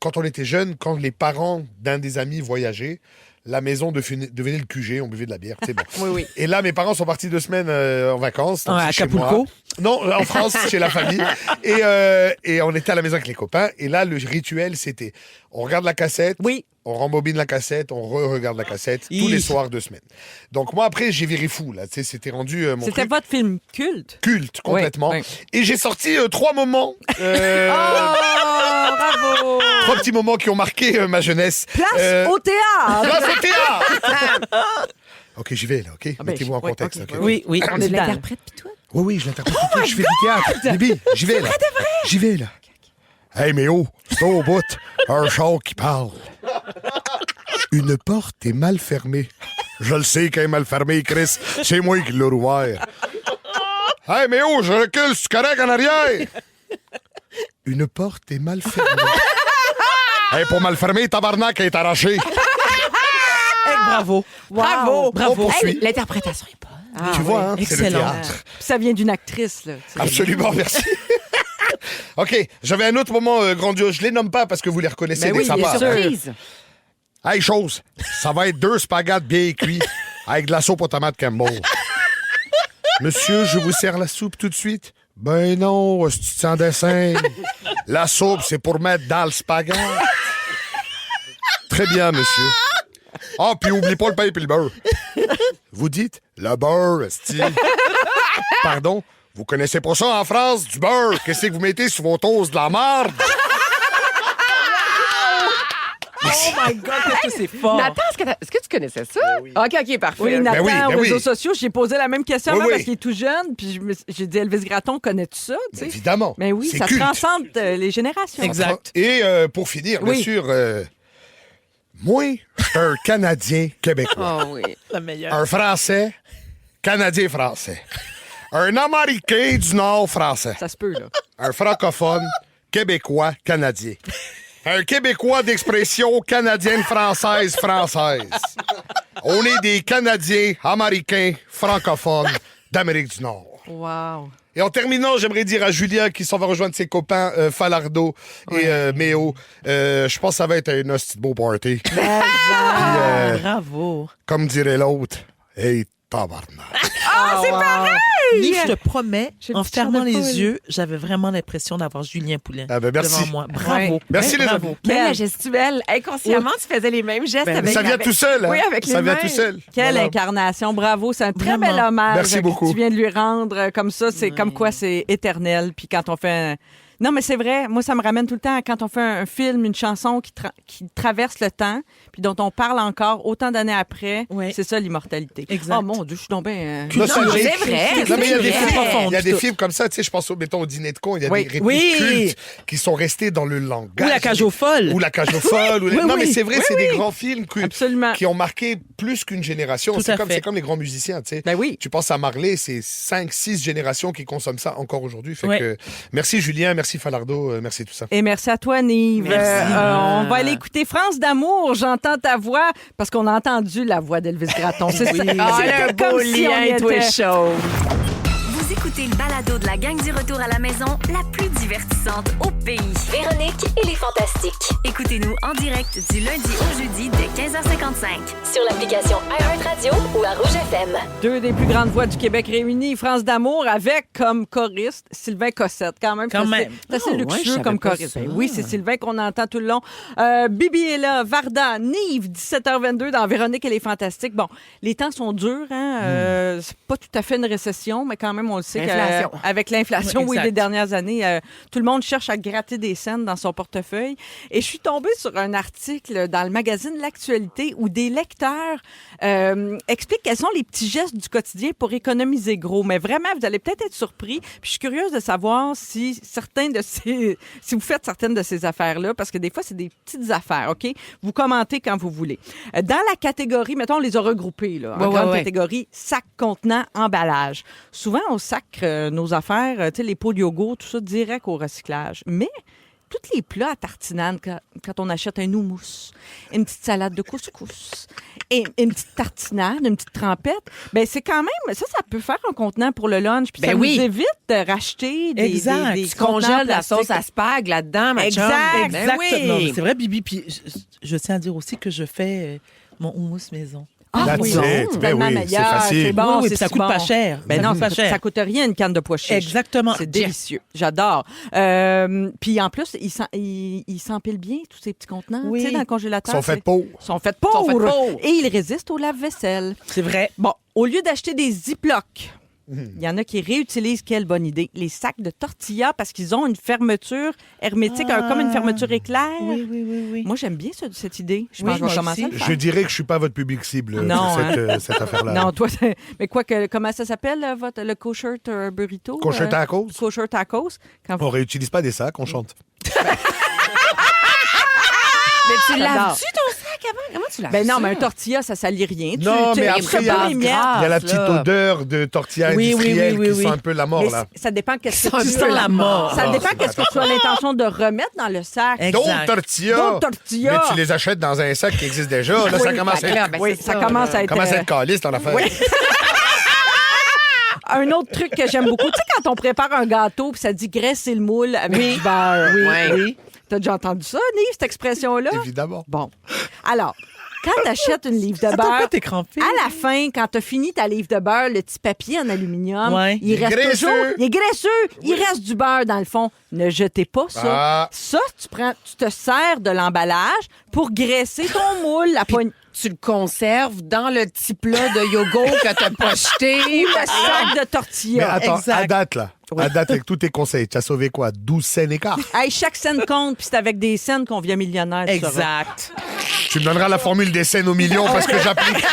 quand on était jeune, quand les parents d'un des amis voyageaient, la maison devenait le QG, on buvait de la bière, c'est bon. Oui. Et là, mes parents sont partis 2 semaines en vacances. Donc à Acapulco? Non, en France, chez la famille. Et on était à la maison avec les copains. Et là, le rituel, c'était, on regarde la cassette. Oui. On rembobine la cassette, on regarde la cassette tous les soirs 2 semaines. Donc moi, après, j'ai viré fou, là. Tu sais, c'était rendu mon C'était truc. votre film culte? Culte, complètement. Oui. Et j'ai sorti 3 moments. Bravo! 3 petits moments qui ont marqué ma jeunesse. Place au théâtre! Place au théâtre! OK, j'y vais, là, OK? Mettez-vous en contexte. Okay. OK? Oui. On est l'interprète, puis toi? Oui, je l'interprète. Je fais du théâtre. Bibi, j'y vais, là. J'y vais, là. Hey, Méo, c'est au bout. Un chat qui parle. Une porte est mal fermée. Je le sais qu'elle est mal fermée, Chris. C'est moi qui l'ai ouvert. Hey, Méo, je recule, c'est correct en arrière. Une porte est mal fermée. Hey, pour mal fermer, tabarnak, elle est arrachée. Hey, bravo. Wow. On poursuit. Hey, l'interprétation est bonne. Tu vois, hein, c'est le théâtre. Puis ça vient d'une actrice, là. Absolument, merci. OK, j'avais un autre moment grandiose. Je les nomme pas parce que vous les reconnaissez dès que ça part. Surprise. Hey, chose, ça va être 2 spaghettis bien cuits avec de la soupe aux tomates Campbell. Monsieur, je vous sers la soupe tout de suite. Ben non, c'est sans dessin. La soupe, c'est pour mettre dans le spaghette. Très bien, monsieur. Ah, puis oublie pas le pain et le beurre. Vous dites le beurre, esti. Pardon? Vous connaissez pas ça en France, du beurre? Qu'est-ce que vous mettez sur vos toasts de la marde? Oh my God, qu'est-ce que c'est fort! Nathan, est-ce que tu connaissais ça? Oui. OK, parfait. Oui, Nathan, Ben aux oui. réseaux sociaux, j'ai posé la même question Oui, avant oui. parce qu'il est tout jeune. Puis j'ai dit, Elvis Gratton, connais-tu ça? Tu sais? Évidemment. Mais oui, C'est ça culte. transcende les générations. Exact. Et pour finir, bien Oui. sûr, moi, je suis un Canadien québécois. Oh oui. La meilleure. Un Français, Canadien-Français. Un Américain du Nord français. Ça se peut, là. Un francophone, Québécois, Canadien. Un Québécois d'expression canadienne-française. On est des Canadiens, Américains, francophones d'Amérique du Nord. Wow. Et en terminant, j'aimerais dire à Julien qui s'en va rejoindre ses copains Falardo et Méo, je pense que ça va être un hostie de beau party. Puis, Bravo. comme dirait l'autre, hey, tabarnak. C'est pareil! Lee, je te promets, J'ai en une petite chair de fermant les poule. yeux, j'avais vraiment l'impression d'avoir Julien Poulin Ah ben, merci. devant moi. Bravo. Ouais. Merci, les bravo. amis. Même la gestuelle, inconsciemment, tu faisais les mêmes gestes avec Ça vient avec- tout seul, hein? Oui, avec les Ça vient mains. tout seul. Quelle Voilà. incarnation, bravo. C'est un très Vraiment. bel hommage Merci que beaucoup. tu viens de lui rendre. Comme ça, c'est comme quoi c'est éternel. Puis quand on fait un... Non, mais c'est vrai. Moi, ça me ramène tout le temps à quand on fait un film, une chanson qui traverse le temps, puis dont on parle encore autant d'années après. Oui. C'est ça, l'immortalité. Exact. Oh mon Dieu, je suis donc bien... Nostalgique. c'est vrai. Non, mais il y a des C'est films, profond, il y a des tout. films comme ça, tu sais, je pense mettons, au dîner de con, il y a Oui. des répliques Oui. cultes qui sont restés dans le langage. Ou la cage aux folles. Ou la cage aux folles. Oui, Non, oui. mais c'est vrai, Oui, c'est oui. des grands films Absolument. qui ont marqué plus qu'une génération. Tout à fait. C'est comme les grands musiciens, tu sais. Ben oui. Tu penses à Marley, c'est 5-6 générations qui consomment ça encore aujourd'hui. Fait Ouais. que merci Julien, merci Falardo, merci tout ça. Et merci à toi, Nive. Merci. On va aller écouter France d'amour. J'entends ta voix parce qu'on a entendu la voix d'Elvis Gratton. C'est Oui. ça. Ah, C'était un beau comme si on y lien, toi, était. chaud. Vous écoutez le balado de la gang du retour à la maison, la plus divertissante au pays. Véronique et les Fantastiques. Écoutez-nous en direct du lundi au jeudi dès 15h55. Sur l'application iHeartRadio ou à Rouge FM. Deux des plus grandes voix du Québec réunies, France d'amour, avec comme choriste Sylvain Cossette. Quand même. Quand c'est assez- même. C'est assez Ah, ouais, luxueux je savais comme pas choriste. ça. Ben oui, c'est Sylvain qu'on entend tout le long. Bibi est là, Varda, Nive, 17h22 dans Véronique et les Fantastiques. Bon, les temps sont durs, hein? C'est pas tout à fait une récession, mais quand même, on le sait L'inflation. qu'avec l'inflation, Oui, oui, exact. des dernières années, tout le monde cherche à gratter des scènes dans son portefeuille. Et je suis tombée sur un article dans le magazine L'Actualité où des lecteurs expliquent quels sont les petits gestes du quotidien pour économiser gros. Mais vraiment, vous allez peut-être être surpris. Puis je suis curieuse de savoir si si vous faites certaines de ces affaires-là, parce que des fois, c'est des petites affaires, OK? Vous commentez quand vous voulez. Dans la catégorie, mettons, on les a regroupés, là, en Ouais, grande ouais. catégorie, sac, contenant, emballage. Souvent, on sacre nos affaires, tu sais, les pots de yogourt, tout ça, direct au recyclage. Mais tous les plats à tartinade, quand on achète un houmous, une petite salade de couscous, et une petite tartinade, une petite trempette, ben c'est quand même, ça peut faire un contenant pour le lunch. Puis Ben ça oui. nous évite de racheter Exact. des Tu congèles la contenants sauce à plastiques. spag là-dedans, ma chum. Exact, Ben Exactement. oui. C'est vrai, Bibi. Puis je tiens à dire aussi que je fais mon houmous maison. Ah That's oui, it. c'est Ben tellement oui, meilleur, c'est facile. c'est bon, oui, oui, c'est puis ça si coûte bon. pas cher. Ben non, pas cher. ça coûte rien une canne de pois chiches. Exactement. C'est Bien. délicieux. J'adore. Puis en plus, ils s'empilent bien, tous ces petits contenants, Oui. tu sais, dans le congélateur. Ils sont faits pour. Ils sont faits pour. Sont faits pour. Et ils résistent au lave-vaisselle. C'est vrai. Bon, au lieu d'acheter des Ziplocs, il y en a qui réutilisent, quelle bonne idée, les sacs de tortilla parce qu'ils ont une fermeture hermétique, comme une fermeture éclair. Oui. Moi, j'aime bien cette idée. Je Oui, pense que je vais moi commencer à aussi. le faire. Je dirais que je suis pas votre public cible Non, pour cette affaire-là. Non, toi, mais quoi que, comment ça s'appelle, le kosher burrito? Kosher tacos? Kosher tacos. Quand On réutilise pas des sacs, on chante. Mais tu J'adore. laves-tu ton sac avant? Comment tu laves Ben non, ça? mais un tortilla, ça salit rien. Non, mais tu après, fais il y a- pas les miettes. Il y a la petite odeur de tortilla Oui, oui, industrielle oui, oui, qui oui. sent un peu la mort, Mais là. ça dépend qu'est-ce que Tu tu sens la mort. Ça Ah, dépend c'est qu'est-ce que tu as l'intention de remettre dans le sac. Exact. D'autres tortillas. D'autres tortillas. Mais tu les achètes dans un sac qui existe déjà. Là, ça Oui, commence à être... ben, Oui, c'est ça ça, commence à être... Commence à être calice, ton affaire. Un autre truc que j'aime beaucoup, tu sais, quand on prépare un gâteau puis ça dit graisser le moule avec du beurre. Oui. T'as déjà entendu ça, Nive, cette expression-là? Évidemment. Bon. Alors, quand t'achètes une livre de beurre, Pourquoi t'es crampé? à la fin, quand t'as fini ta livre de beurre, le petit papier en aluminium, Ouais. il reste graisseux. toujours... Il est graisseux. Il reste du beurre dans le fond. Ne jetez pas ça. Ah. Ça, tu te sers de l'emballage pour graisser ton moule, la poigne. Tu le conserves dans le petit plat de yogourt que t'as pas jeté. Le sac de Mais tortilla. attends, Exact. à date, là. À date, avec tous tes conseils, tu as sauvé quoi? 12 cents écart? Hey, chaque scène compte, puis c'est avec des scènes qu'on vient millionnaire. tu sauras. Exact. Tu me donneras la formule des scènes au million parce que j'applique.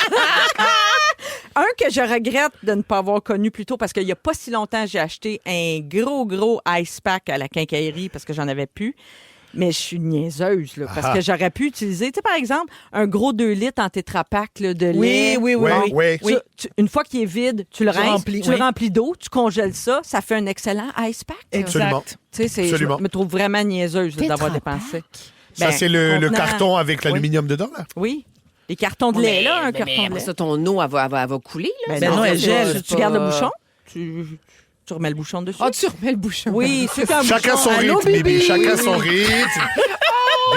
Un que je regrette de ne pas avoir connu plus tôt, parce qu'il n'y a pas si longtemps, j'ai acheté un gros ice pack à la quincaillerie parce que j'en avais plus. Mais je suis niaiseuse, là, parce que j'aurais pu utiliser, tu sais, par exemple, un gros 2 litres en Tetra Pak là, de lait. Oui. Une fois qu'il est vide, tu le rinces, remplis, tu oui. le remplis d'eau, tu congèles ça, ça fait un excellent ice pack. là. Absolument. Exact. Tu sais, Absolument. je me trouve vraiment niaiseuse là, d'avoir Tetra dépensé. Ça, Ben, c'est le contenant. carton avec l'aluminium dedans, là? Oui. Les cartons de lait, là, un carton de après lait. ça, ton eau, elle va couler. Là. Ben non, elle gèle. Tu gardes le bouchon, tu remets le bouchon dessus. Ah, tu remets le bouchon. Oui, c'est comme Chacun son Allô, rythme, Bibi. Bibi? Chacun son rythme.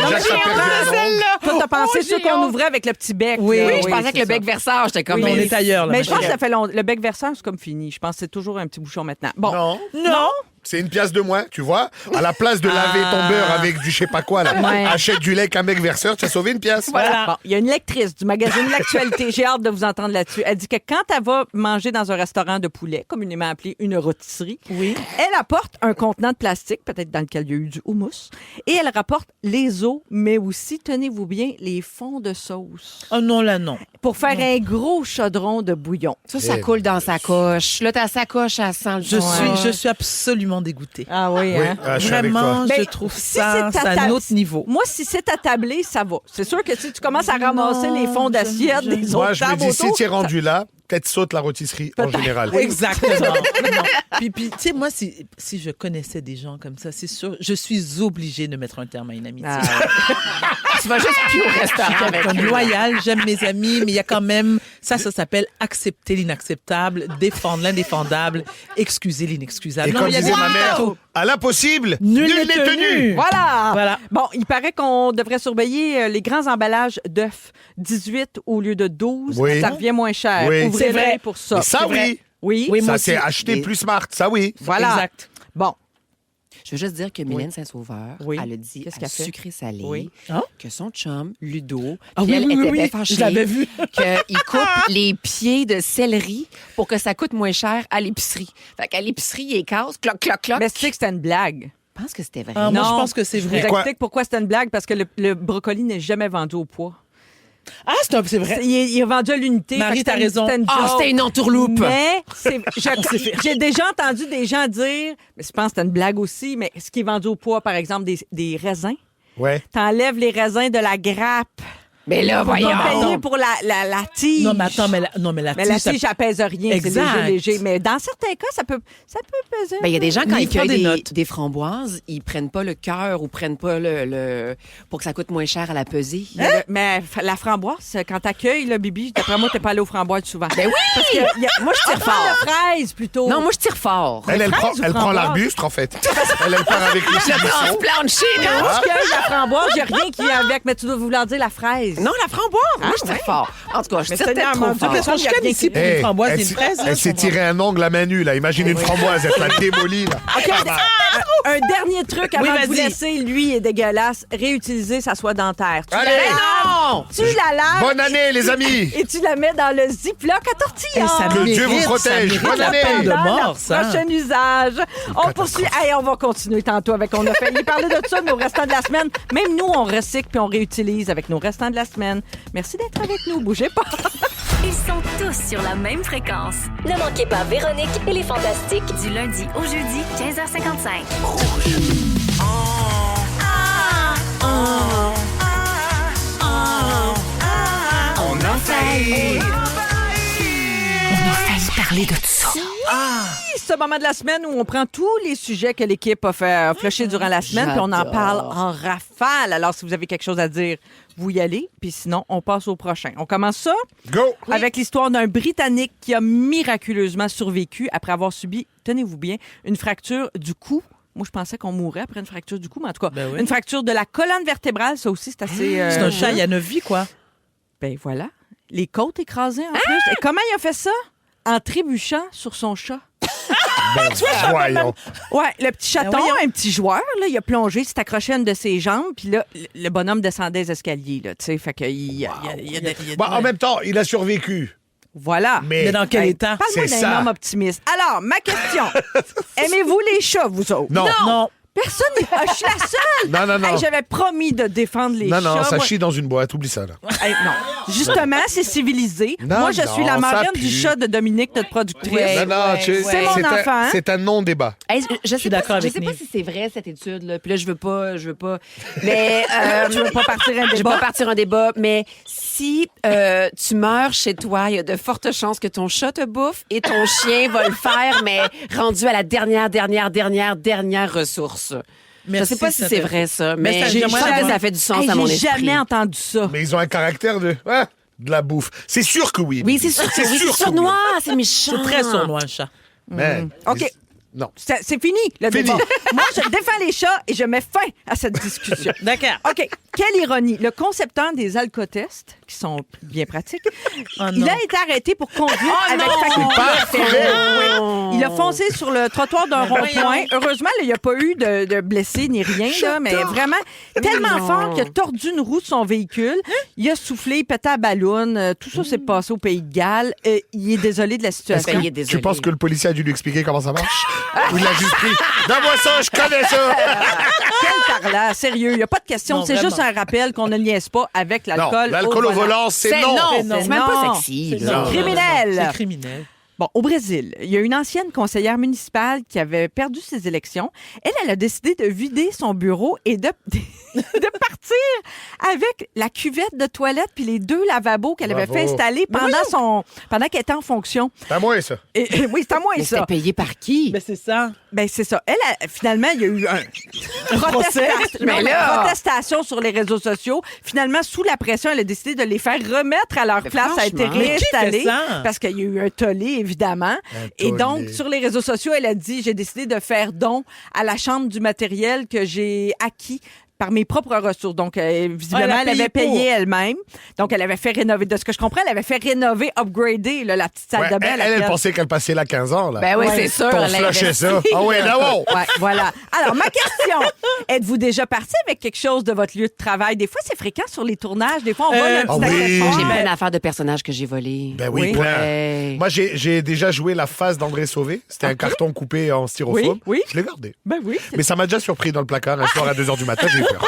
Déjà que ça perd un nombre. Toi, t'as pensé j'ai ceux qu'on hâte. ouvrait avec le petit bec. Oui, là. Oui, je pensais c'est que le ça. bec verseur, j'étais comme... Oui, On est ailleurs, là. Mais je pense que Marie. ça fait long. Le bec versant, c'est comme fini. Je pense que c'est toujours un petit bouchon maintenant. Bon. Non. C'est une pièce de moins, tu vois. À la place de laver ton beurre avec du je sais pas quoi, là, Ouais. achète du lait avec un bec verseur, tu as sauvé une pièce. Voilà. Bon, il y a une lectrice du magazine L'Actualité. J'ai hâte de vous entendre là-dessus. Elle dit que quand elle va manger dans un restaurant de poulet, communément appelé une rôtisserie, elle apporte un contenant de plastique, peut-être dans lequel il y a eu du houmous, et elle rapporte les os, mais aussi, tenez-vous bien, les fonds de sauce. Oh non, là, non. Pour faire un gros chaudron de bouillon. Ça coule dans sa coche. Là, ta sacoche, elle sent le Je suis absolument dégoûtée. Ah oui, Oui, hein? je suis avec toi. Vraiment, je Ben, trouve si ça, c'est c'est un autre niveau. Moi, si c'est attablé, ça va. C'est sûr que si tu commences à ramasser les fonds d'assiette des Moi, autres je me tables dis, si autour, tu es rendu là, peut-être saute la rôtisserie en général. Exactement. Non. Puis tu sais, moi, si je connaissais des gens comme ça, c'est sûr, je suis obligée de mettre un terme à une amitié. Tu vas juste plus au restaurant avec Comme eux. loyal, j'aime mes amis, mais il y a quand même, ça s'appelle accepter l'inacceptable, défendre l'indéfendable, excuser l'inexcusable. Et Non, comme il y a disait des ma mère, bateaux. à l'impossible, Nul nul n'est n'est tenu. tenu. Voilà. Voilà. Bon, il paraît qu'on devrait surveiller les grands emballages d'œufs. 18 au lieu de 12. Oui. Ça revient moins cher. Oui. Ouvrez C'est vrai. l'œil pour ça. Mais ça, C'est vrai. oui. Oui. Oui, moi Ça, aussi. c'est acheter plus smart. Ça, oui. Voilà. Exact. Bon. Je veux juste dire que Mylène Saint-Sauveur, Oui. elle a dit Qu'est-ce à qu'elle fait? Sucré-salé Oui. Hein? que son chum, Ludo, Ah puis oui, elle oui, était oui, bien oui. fâchée Je l'avais vu. qu'il coupe les pieds de céleri pour que ça coûte moins cher à l'épicerie. Fait qu'à l'épicerie, il casse, cloc, cloc, cloc. Mais tu sais que c'était une blague. Je pense que c'était vrai. Ah, moi, Non. je pense que c'est Je vous vrai. explique pourquoi c'était une blague. Parce que le brocoli n'est jamais vendu au poids. Ah, c'est vrai. Il est vendu à l'unité. Marie, Fait que t'as c'était une- raison. c'était une Ah, joke. c'était une entourloupe. Mais j'ai déjà entendu des gens dire, mais je pense que c'était une blague aussi, mais ce qui est vendu au poids, par exemple, des raisins, Ouais. t'enlèves les raisins de la grappe. Mais là, Pour pas voyons. payer pour la tige. Non, mais attends, mais la Mais la tige, tige, ça pèse rien. Exact. C'est léger. Mais dans certains cas, ça peut peser. Ben, il y a des gens, quand Mais ils prends cueillent des notes. des framboises, ils prennent pas le cœur ou prennent pas le pour que ça coûte moins cher à la pesée. Mais la framboise, quand t'accueilles, là, Bibi, d'après moi, t'es pas allé aux framboises souvent. Ben oui! Parce que moi, je tire fort. La fraise, plutôt. Non, moi, je tire fort. Elle prend fraises ou framboises? l'arbuste, en fait. Elle part avec les petits buissons. Transplante chez nous. Quand je cueille la framboise, j'ai rien qui vient avec, mais tu dois vouloir dire la fraise. Non, la framboise. Moi, je tire fort. En tout cas, je Mais tire c'est peut-être énorme, trop Dieu, fort. parce Parce qu'on chicane ici pour une framboise et une fraise. là, elle s'est je comprends. tiré un ongle à main nue, là. Imagine une framboise, elle te l'a démolie, là. OK, un dernier truc avant Oui, de vous vas-y. laisser. Lui est dégueulasse. Réutiliser sa soie dentaire. Tu Allez! la laves, Non! tu la laves Bonne année, les amis! et tu la mets dans le Ziploc à tortilla. Et ça Que Dieu vous mérite, protège. ça mérite Bonne la année. peine de Dans mort, leur ça. prochain usage. On poursuit. Hey, on va continuer tantôt avec On a failli parler de ça, nos restants de la semaine. Même nous, on recycle puis on réutilise avec nos restants de la semaine. Merci d'être avec nous. Bougez pas. Ils sont tous sur la même fréquence. Ne manquez pas Véronique et les Fantastiques. Du lundi au jeudi, 15h55. On a failli. Parler de tout ça. C'est ce moment de la semaine où on prend tous les sujets que l'équipe a fait flusher durant la semaine, puis on en parle en rafale. Alors, si vous avez quelque chose à dire, vous y allez, puis sinon, on passe au prochain. On commence ça Go! avec l'histoire d'un Britannique qui a miraculeusement survécu après avoir subi, tenez-vous bien, une fracture du cou. Moi, je pensais qu'on mourrait après une fracture du cou, mais en tout cas, Ben oui. une fracture de la colonne vertébrale, ça aussi, c'est assez... C'est un chat, il y a 9 vies, quoi. Ben voilà. Les côtes écrasées en plus. Et comment il a fait ça? En trébuchant sur son chat. Voyons. Ouais, le petit chaton, un petit joueur, là, il a plongé, s'est accroché à une de ses jambes, puis là, le bonhomme descendait les escaliers, là, tu sais, fait qu'il En même temps, il a survécu. Voilà. Mais dans quel état? Parle-moi d'un homme optimiste. Alors, ma question. Aimez-vous les chats, vous autres? Non. Personne n'est... je suis la seule. Non. Hey, j'avais promis de défendre les chats. Non, ça Moi- chie dans une boîte. Oublie ça, là. Hey, non. Justement, c'est civilisé. Non, Moi, je suis la non, ça marraine pue. du chat de Dominique, notre productrice. Non, C'est mon enfant. C'est un non-débat. Hey, je sais pas, d'accord je avec sais pas Nive. si c'est vrai, cette étude-là. Puis là, je veux pas. Mais. Tu veux pas partir un Je vais débat? pas partir un débat, mais si tu meurs chez toi, il y a de fortes chances que ton chat te bouffe et ton chien va le faire, mais rendu à la dernière ressource. Je sais pas si c'est vrai, ça, mais je j'aimerais sens que savoir- ça fait du sens Hey, à mon j'ai esprit. jamais entendu ça. Mais ils ont un caractère de la bouffe. C'est sûr que oui. Oui, c'est sûr. C'est Oui, sûr c'est que oui. sournois, c'est méchant. C'est très sournois, le chat. Mais, OK. Non. C'est fini, le Fini. débat. Moi, je défends les chats et je mets fin à cette discussion. D'accord. OK. Quelle ironie. Le concepteur des alcotests, qui sont bien pratiques, il a été arrêté pour conduire avec faculté pas de oui. Il a foncé sur le trottoir d'un rond-point. Heureusement, là, il n'y a pas eu de blessés ni rien, là, mais vraiment tellement fort qu'il a tordu une roue de son véhicule. Il a soufflé, pété à ballon. Tout ça s'est passé au Pays de Galles. Il est désolé de la situation. il est désolé. Tu penses que le policier a dû lui expliquer comment ça marche? Ou il a juste pris. Donne-moi ça, je connais ça! Quel tarlat, sérieux, il n'y a pas de question. Non, C'est juste vraiment. un rappel qu'on ne liesse pas avec l'alcool. Non, l'alcool au volant, c'est non. C'est même pas sexy. C'est là. criminel. C'est criminel. Bon, au Brésil, il y a une ancienne conseillère municipale qui avait perdu ses élections. Elle a décidé de vider son bureau et de partir avec la cuvette de toilette puis les 2 lavabos qu'elle avait Bravo. fait installer pendant qu'elle était en fonction. C'est à moi, ça. Oui, c'est à moi, Mais ça. c'était payé par qui? Ben, c'est ça. Ben, c'est ça. Finalement, il y a eu protestation sur les réseaux sociaux. Finalement, sous la pression, elle a décidé de les faire remettre à leur Mais place. Ça a été franchement. Mais qui fait réinstallé ça? parce qu'il y a eu un tollé, évidemment. Et tollé. donc, sur les réseaux sociaux, elle a dit, j'ai décidé de faire don à la Chambre du matériel que j'ai acquis par mes propres ressources. Donc, visiblement, elle avait payé elle-même. Donc, elle avait fait rénover. De ce que je comprends, elle avait fait rénover, upgrader là, la petite salle Ouais, de bain. elle pensait qu'elle passait là 15 ans. Là. Ben oui, c'est sûr. Pour elle a flusher investi. ça. Ah ouais, là, wow. Ouais, voilà. Alors, ma question, êtes-vous déjà parti avec quelque chose de votre lieu de travail? Des fois, c'est fréquent sur les tournages. Des fois, on vole un petit oui. accessoire. J'ai bien une affaire de personnage que j'ai volé. Ben oui, Oui. plein. Ouais. Moi, j'ai déjà joué la face d'André Sauvé. C'était un carton coupé en styrofoam. Oui. Je l'ai gardé. Ben oui. Mais ça m'a déjà surpris dans le placard un soir à 2h du matin. J'ai eu peur.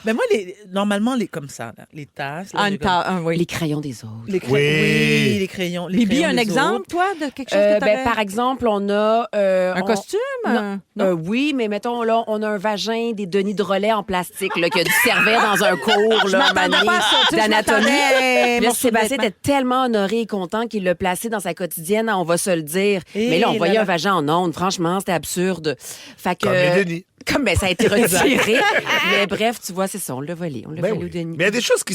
Ben moi, normalement, comme ça, là, les tasses. Là, Ah, j'ai une comme- oui. Les crayons des autres. Les Oui. Oui, les crayons. Les Bibi, crayons un des exemple, autres. toi, de quelque chose que t'avais... Par exemple, on a... un on- costume? Non. Oui, mais mettons, là, on a un vagin des Denis de relais en plastique là, qui a dû servir dans un cours là, m'attendais mané pas à ça, tu sais, je d'anatomie. m'attendais, Puis là, mon Sébastien sous-vêtement. était tellement honoré et content qu'il l'a placé dans sa quotidienne, on va se le dire. Et mais là, on voyait là, un vagin en ondes. Franchement, c'était absurde. Fait que, Comme les Denis. Comme ça a été retiré. Mais bref, tu vois, c'est ça, on l'a volé. On l'a Ben volé oui. au Denis. Mais il y a des choses qui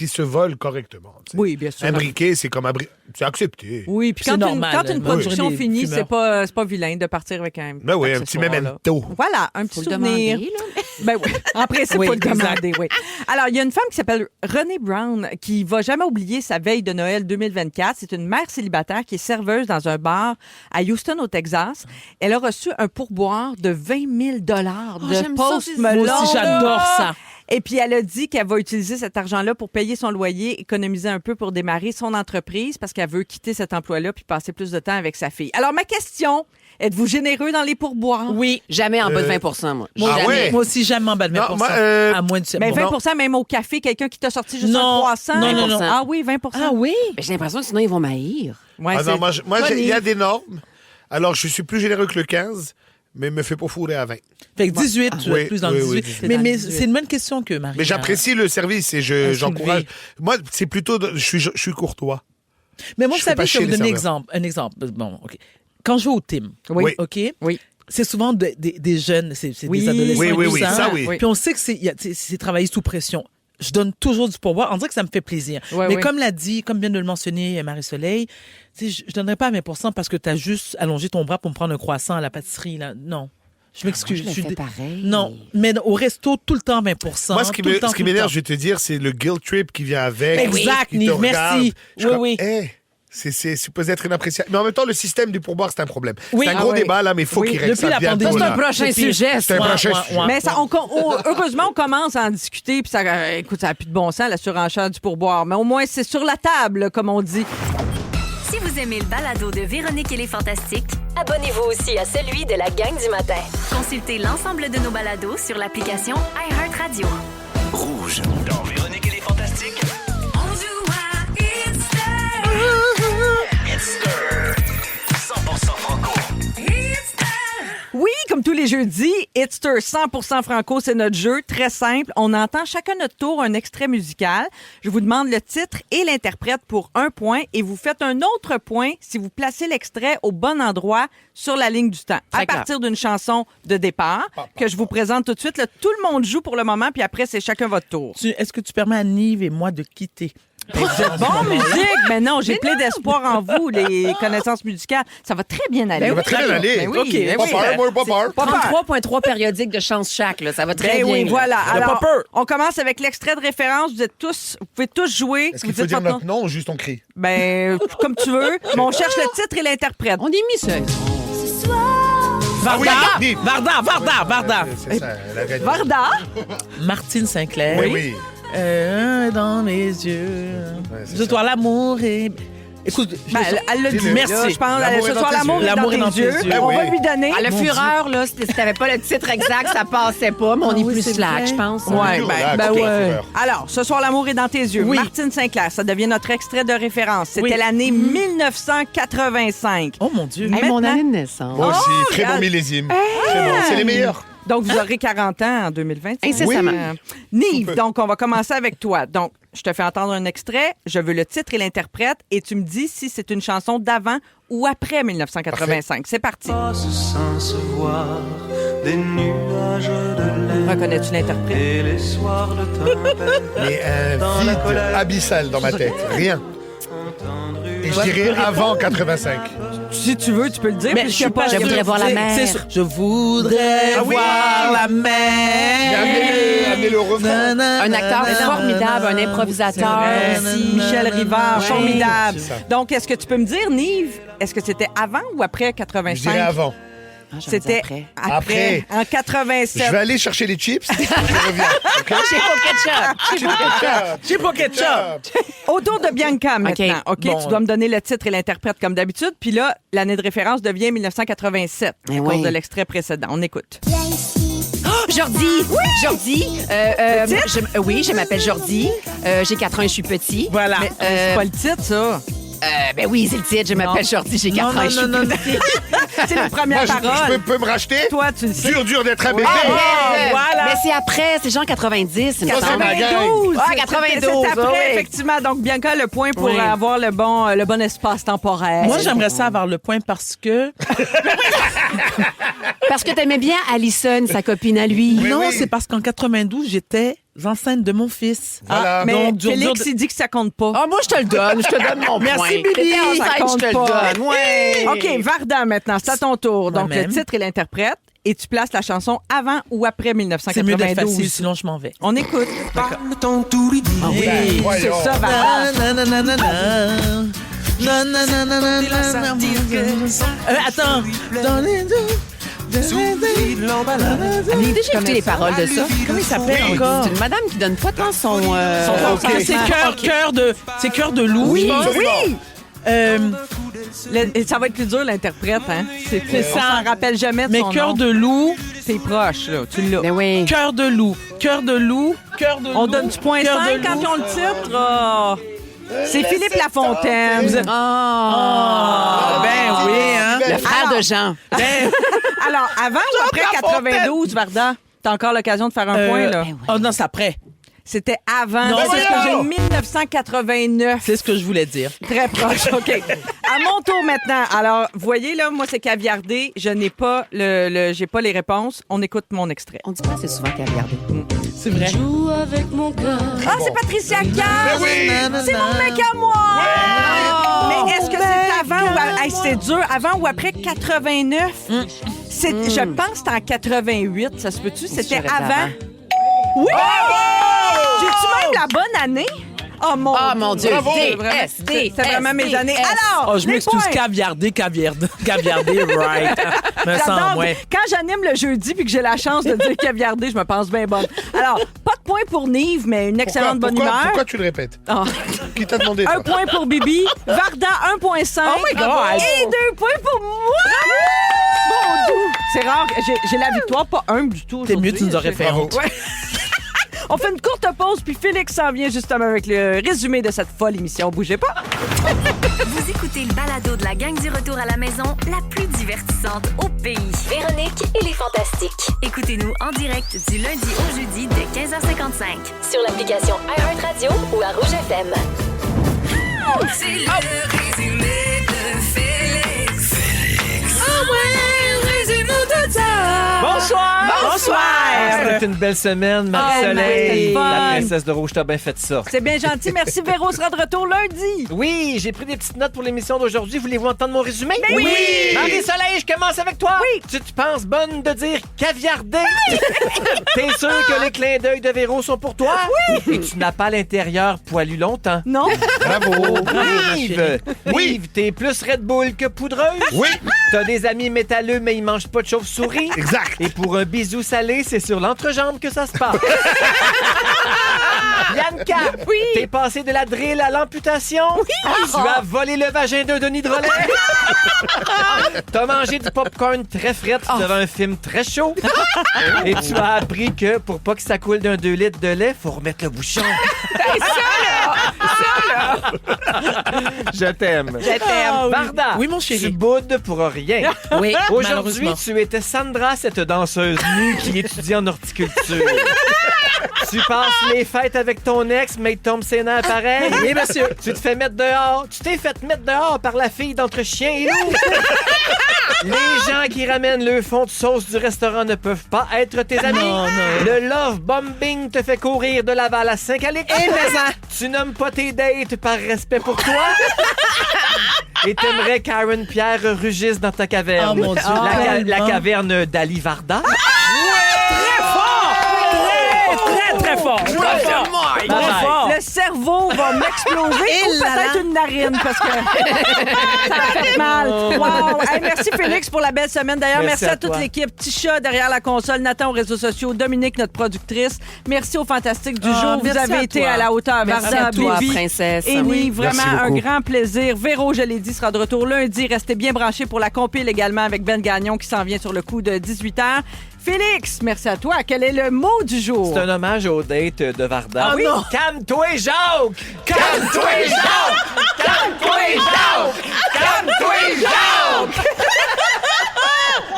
se volent correctement. tu sais. Oui, bien sûr. Un briquet, c'est comme c'est accepté. Oui, puis C'est quand, normal, quand une moi, production les finit, fumeurs. c'est pas vilain de partir avec un Ben oui, un petit accessoire, là. memento. Voilà, un petit Faut le souvenir. demander, là. Ben oui, en principe, Oui, faut le exact. demander, oui. Alors, il y a une femme qui s'appelle Renée Brown qui va jamais oublier sa veille de Noël 2024. C'est une mère célibataire qui est serveuse dans un bar à Houston, au Texas. Elle a reçu un pourboire de 20 000 de j'aime ça, Post ces Malone. Moi aussi, j'adore ça. Et puis, elle a dit qu'elle va utiliser cet argent-là pour payer son loyer, économiser un peu pour démarrer son entreprise parce qu'elle veut quitter cet emploi-là puis passer plus de temps avec sa fille. Alors, ma question, êtes-vous généreux dans les pourboires? Oui. Jamais en bas de 20 moi. Ah Jamais. ouais? Moi aussi, jamais en bas de 20 Non, moi, à moins de 7 Mais 20 même au café, quelqu'un qui t'a sorti juste Non. un croissant. Non, non, non. Ah oui, 20 Ah oui? Mais j'ai l'impression que sinon, ils vont m'haïr. Ouais, Ah non, c'est- moi, Funny. il y a des normes. Alors, je suis plus généreux que le 15, mais me fais pas fourrer à 20. Fait que 18, tu vas Oui, plus dans le oui, 18. oui, c'est mais dans le mais 18. c'est une bonne question que Marie. Mais j'apprécie le service et j'encourage. soulevé. Moi, c'est plutôt. Je suis courtois. Mais moi, Je vous fais savez, pas je vais chier vous les donner serveurs. un exemple. Bon, OK. Quand je vais au team, Oui. OK? Oui. C'est souvent des jeunes, c'est Oui. des adolescents. Oui, et oui, tout oui, ça, oui. Puis on sait que c'est travailler sous pression. Je donne toujours du pourboire. On dirait que ça me fait plaisir. Ouais, Mais ouais. comme vient de le mentionner Marie-Soleil, tu sais, je donnerais pas à 20 parce que tu as juste allongé ton bras pour me prendre un croissant à la pâtisserie. Là. Non. Je m'excuse. Je fais pareil. Non, mais au resto, tout le temps 20 Moi, ce qui m'énerve, je vais te dire, c'est le guilt trip qui vient avec. Exact, Nive, merci. Oui. C'est supposé être inappréciable. Mais en même temps, le système du pourboire, c'est un problème. Oui. C'est un gros débat, là, mais il faut qu'il règle ça bien. C'est un prochain sujet. C'est un prochain sujet. Mais heureusement, on commence à en discuter, puis ça n'a plus de bon sens, la surenchère du pourboire. Mais au moins, c'est sur la table, comme on dit. Si vous aimez le balado de Véronique et les Fantastiques, Abonnez-vous aussi à celui de la gang du matin. consultez l'ensemble de nos balados sur l'application iHeartRadio. Rouge. Dans Véronique et les Fantastiques. On joue à It's Star. It's Star. 100% franco. Oui, comme tous les jeudis, Hitster 100% franco, c'est notre jeu. Très simple. On entend chacun notre tour un extrait musical. Je vous demande le titre et l'interprète pour 1 point et vous faites un autre point si vous placez l'extrait au bon endroit sur la ligne du temps. À partir d'une chanson de départ que je vous présente tout de suite. Là, tout le monde joue pour le moment, puis après, c'est chacun votre tour. Est-ce que tu permets à Nive et moi de quitter? Vous êtes bon musique, mais non, j'ai plein d'espoir en vous, les connaissances musicales. Ça va très bien aller. Ça va très bien aller. Ben oui, OK. ben oui. Pas peur. 33,3 périodiques de chance chaque, là. Ça va très Ben bien. oui, là. voilà. Alors, pas peur. on commence avec l'extrait de référence. Vous pouvez tous jouer. Est-ce qu'il Vous faut dites dire votre notre nom ou juste on crie? Ben, comme tu veux. Mais on cherche le titre et l'interprète. On est mis ça. Varda. C'est ça, elle a gagné. Varda. Martine Sinclair. Oui. Dans mes yeux. c'est Ce soir, l'amour est... Écoute, Ben, elle l'a dit. Dis-le. Merci. Là, je pense L'amour ce est dans soir, tes l'amour yeux. est dans tes yeux. Ben On oui. va lui donner. Ah, le fureur, là, si t'avais pas le titre exact, ça passait pas, mais on est oui, plus c'est slack, vrai. je pense. Ouais, ben OK. ouais. Alors, ce soir, l'amour est dans tes yeux. Oui. Martine Sinclair, ça devient notre extrait de référence. C'était Oui. l'année 1985. Oh mon Dieu. Hey, mon Maintenant- année de naissance. Moi aussi, très bon regarde. millésime. C'est bon, c'est les meilleurs. Donc, vous aurez 40 ans en 2025. Incessamment. Nive, donc, on va commencer avec toi. Donc, je te fais entendre un extrait. Je veux le titre et l'interprète et tu me dis si c'est une chanson d'avant ou après 1985. C'est parti. Reconnais-tu l'interprète? Mais un vide abyssal dans ma tête. Rien. Et je dirais avant 85. Si tu veux, tu peux le dire. Mais puisqu'il je y a suis pas Je voudrais voir la mer. C'est sûr. Je voudrais voir la mer. Amenez le refrain. Un acteur formidable, un improvisateur aussi. Michel Rivard, Ouais. formidable. C'est ça. Donc, est-ce que tu peux me dire, Nive, est-ce que c'était avant ou après Je 85? dirais avant. Ah, j'aurais dit C'était après. après, en 87. Je vais aller chercher les chips. Je reviens. OK? J'ai pas ketchup. Autour de Bianca maintenant. OK, Bon. tu dois me donner le titre et l'interprète comme d'habitude. Puis là, l'année de référence devient 1987 à Eh cause oui. de l'extrait précédent. On écoute. Jordi! Oui! Jordi! Oui, je m'appelle Jordi. J'ai 4 ans et je suis petit. Voilà. Mais, C'est pas le titre, ça. ben oui, c'est le titre. Je m'appelle Jordi, j'ai 4 ans et je suis petit. C'est les premières Moi, je paroles. peux me racheter? Toi, tu le sais. Dur d'être un bébé. Voilà. Mais c'est après, c'est genre 90. il me Ça, c'est semble. ma gang. 92. Ah, 92, C'est après, oui. effectivement. Donc, Bianca a le point pour Oui. avoir le bon espace temporel. Moi, j'aimerais ça avoir le point parce que... Parce que t'aimais bien Allison, sa copine à lui. Oui, non, oui. c'est parce qu'en 92, j'étais enceinte de mon fils. Voilà. Mais Donc, dur Félix, de- il dit que ça compte pas. Ah, moi, je te le donne. Je te donne mon Merci, point. Bibi. T'étais enceinte, Ça compte je te pas. le donne. Ouais. OK, Varda maintenant, c'est à ton tour. Donc, le Moi-même. titre et l'interprète. Et tu places la chanson avant ou après C'est mieux d'être 1992. facile, sinon je m'en vais. On écoute. Ah oui. C'est Voyons. ça, Varda. Attends. Avez-vous déjà écouté les paroles de ça? Comment il s'appelle encore? C'est une madame qui donne pas tant son... C'est cœur de loup. Oui, je pense. oui. Euh, Et ça va être plus dur, l'interprète. Hein? C'est On ça. s'en rappelle jamais de mais son cœur nom. de loup, T'es proche, là. Tu l'as. Ben oui. cœur de loup, cœur de loup, cœur de loup. On donne du point cœur 5 de quand loup. ils ont le titre. Ah. C'est Philippe Lafontaine. Ah, ben oui, hein. Le frère Alors- de Jean. Alors, avant ou après 92, Varda? T'as encore l'occasion de faire un point, là. Oh non, c'est après. C'était avant. Non, C'est ce que voyons! j'ai 1989. C'est ce que je voulais dire. Très proche, OK. À mon tour maintenant. Alors, vous voyez, là, moi, c'est caviardé. Je n'ai pas j'ai pas les réponses. On écoute mon extrait. On dit pas assez souvent qu'elle regarde. C'est vrai. Ah, c'est Patricia Cass! oui! C'est mon mec à moi! Mais est-ce que c'est avant ou... Hey, c'est dur. Avant ou après 89? Je pense que c'était en 88, ça se peut-tu? C'était serait avant. avant. Oui! J'ai-tu même la bonne année? Oh mon Dieu. Bravo. D, C'est vraiment mes S, années. S. Alors, je les m'excuse, points. caviardé, right. Me sens J'adore. moins. Quand j'anime le jeudi puis que j'ai la chance de dire caviardé, je me pense bien bonne. Alors, pas de point pour Nive, mais une excellente bonne humeur. Pourquoi tu le répètes? Ah. Qui t'a demandé? Un point pour Bibi. Varda, 1,5. Oh my God. Et 2 points pour moi. Bon doux. C'est rare. J'ai la victoire, pas humble du tout. T'es mieux, aujourd'hui. tu nous aurais fait Bravo. honte. Ouais. On fait une courte pause, puis Félix s'en vient justement avec le résumé de cette folle émission. Bougez pas. Vous écoutez le balado de la gang du retour à la maison, la plus divertissante au pays. Véronique et les Fantastiques. Écoutez-nous en direct du lundi au jeudi dès 15h55. Sur l'application iHeartRadio ou à Rouge FM. C'est le résumé de Félix. Bonsoir! Bonsoir! C'était une belle semaine, Marie-Soleil. c'était fun. La princesse de Rouge, t'as bien fait ça. C'est bien gentil. Merci, Véro sera de retour lundi. Oui, j'ai pris des petites notes pour l'émission d'aujourd'hui. Voulez-vous entendre mon résumé? Mais oui! Marie-Soleil, je commence avec toi. Oui. Tu te penses bonne de dire caviardé? T'es sûr que les clins d'œil de Véro sont pour toi? Oui! Et tu n'as pas l'intérieur poilu longtemps? Non? Bravo. Nive! Oui. Nive, t'es plus Red Bull que poudreuse? Oui. T'as des amis métalleux, mais ils mangent pas de chauve-souris? Exact. Et pour un bisou salé, c'est sur l'entrejambe que ça se passe. Bianca, Oui. t'es passé de la drill à l'amputation? Oui. Tu as volé le vagin de Denis Drolet? T'as mangé du popcorn très frais devant un film très chaud? Et tu as appris que pour pas que ça coule d'un 2 litres de lait, faut remettre le bouchon. Je t'aime. Je t'aime. Varda, Oui, mon chéri. tu boudes pour rien. Oui, Aujourd'hui, malheureusement. tu étais Sandra, cette danseuse nue qui étudie en horticulture. Tu passes les fêtes avec ton ex, mais il tombe ses nerfs pareil. Oui, monsieur. Tu te fais mettre dehors. Tu t'es fait mettre dehors par la fille d'entre chien et loup. Les gens qui ramènent le fond de sauce du restaurant ne peuvent pas être tes amis. Non, non. Le love bombing te fait courir de Laval à Saint-Calix. Tu nommes pas tes dates par respect pour toi. Et t'aimerais Karen Pierre rugisse dans ta caverne. Oh, mon Dieu. La caverne d'Ali Varda. Très fort. Très fort. Bye bye. Le cerveau va m'exploser ou peut-être une narine parce que ça a fait mal. Wow. Hey, merci Félix pour la belle semaine. D'ailleurs, merci à toute toi. l'équipe. Petit chat derrière la console, Nathan aux réseaux sociaux, Dominique, notre productrice. Merci aux Fantastiques du jour. Vous merci avez à été toi. à la hauteur. Merci Varda, à toi, Bibi princesse. et Nive, vraiment Merci un beaucoup. grand plaisir. Véro, je l'ai dit, sera de retour lundi. Restez bien branchés pour la compile également avec Ben Gagnon qui s'en vient sur le coup de 18h. Félix, merci à toi. Quel est le mot du jour? C'est un hommage aux dates de Varda. Ah oui? Non. Calme-toi, Jacques! Calme-toi, Jacques! Calme-toi, Jacques! Calme-toi, Jacques!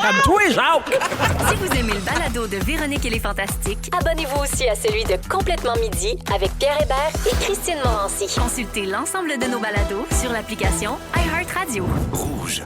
Calme-toi, Jacques. Si vous aimez le balado de Véronique et les Fantastiques, Abonnez-vous aussi à celui de Complètement Midi avec Pierre Hébert et Christine Morancy. consultez l'ensemble de nos balados sur l'application iHeartRadio. Rouge.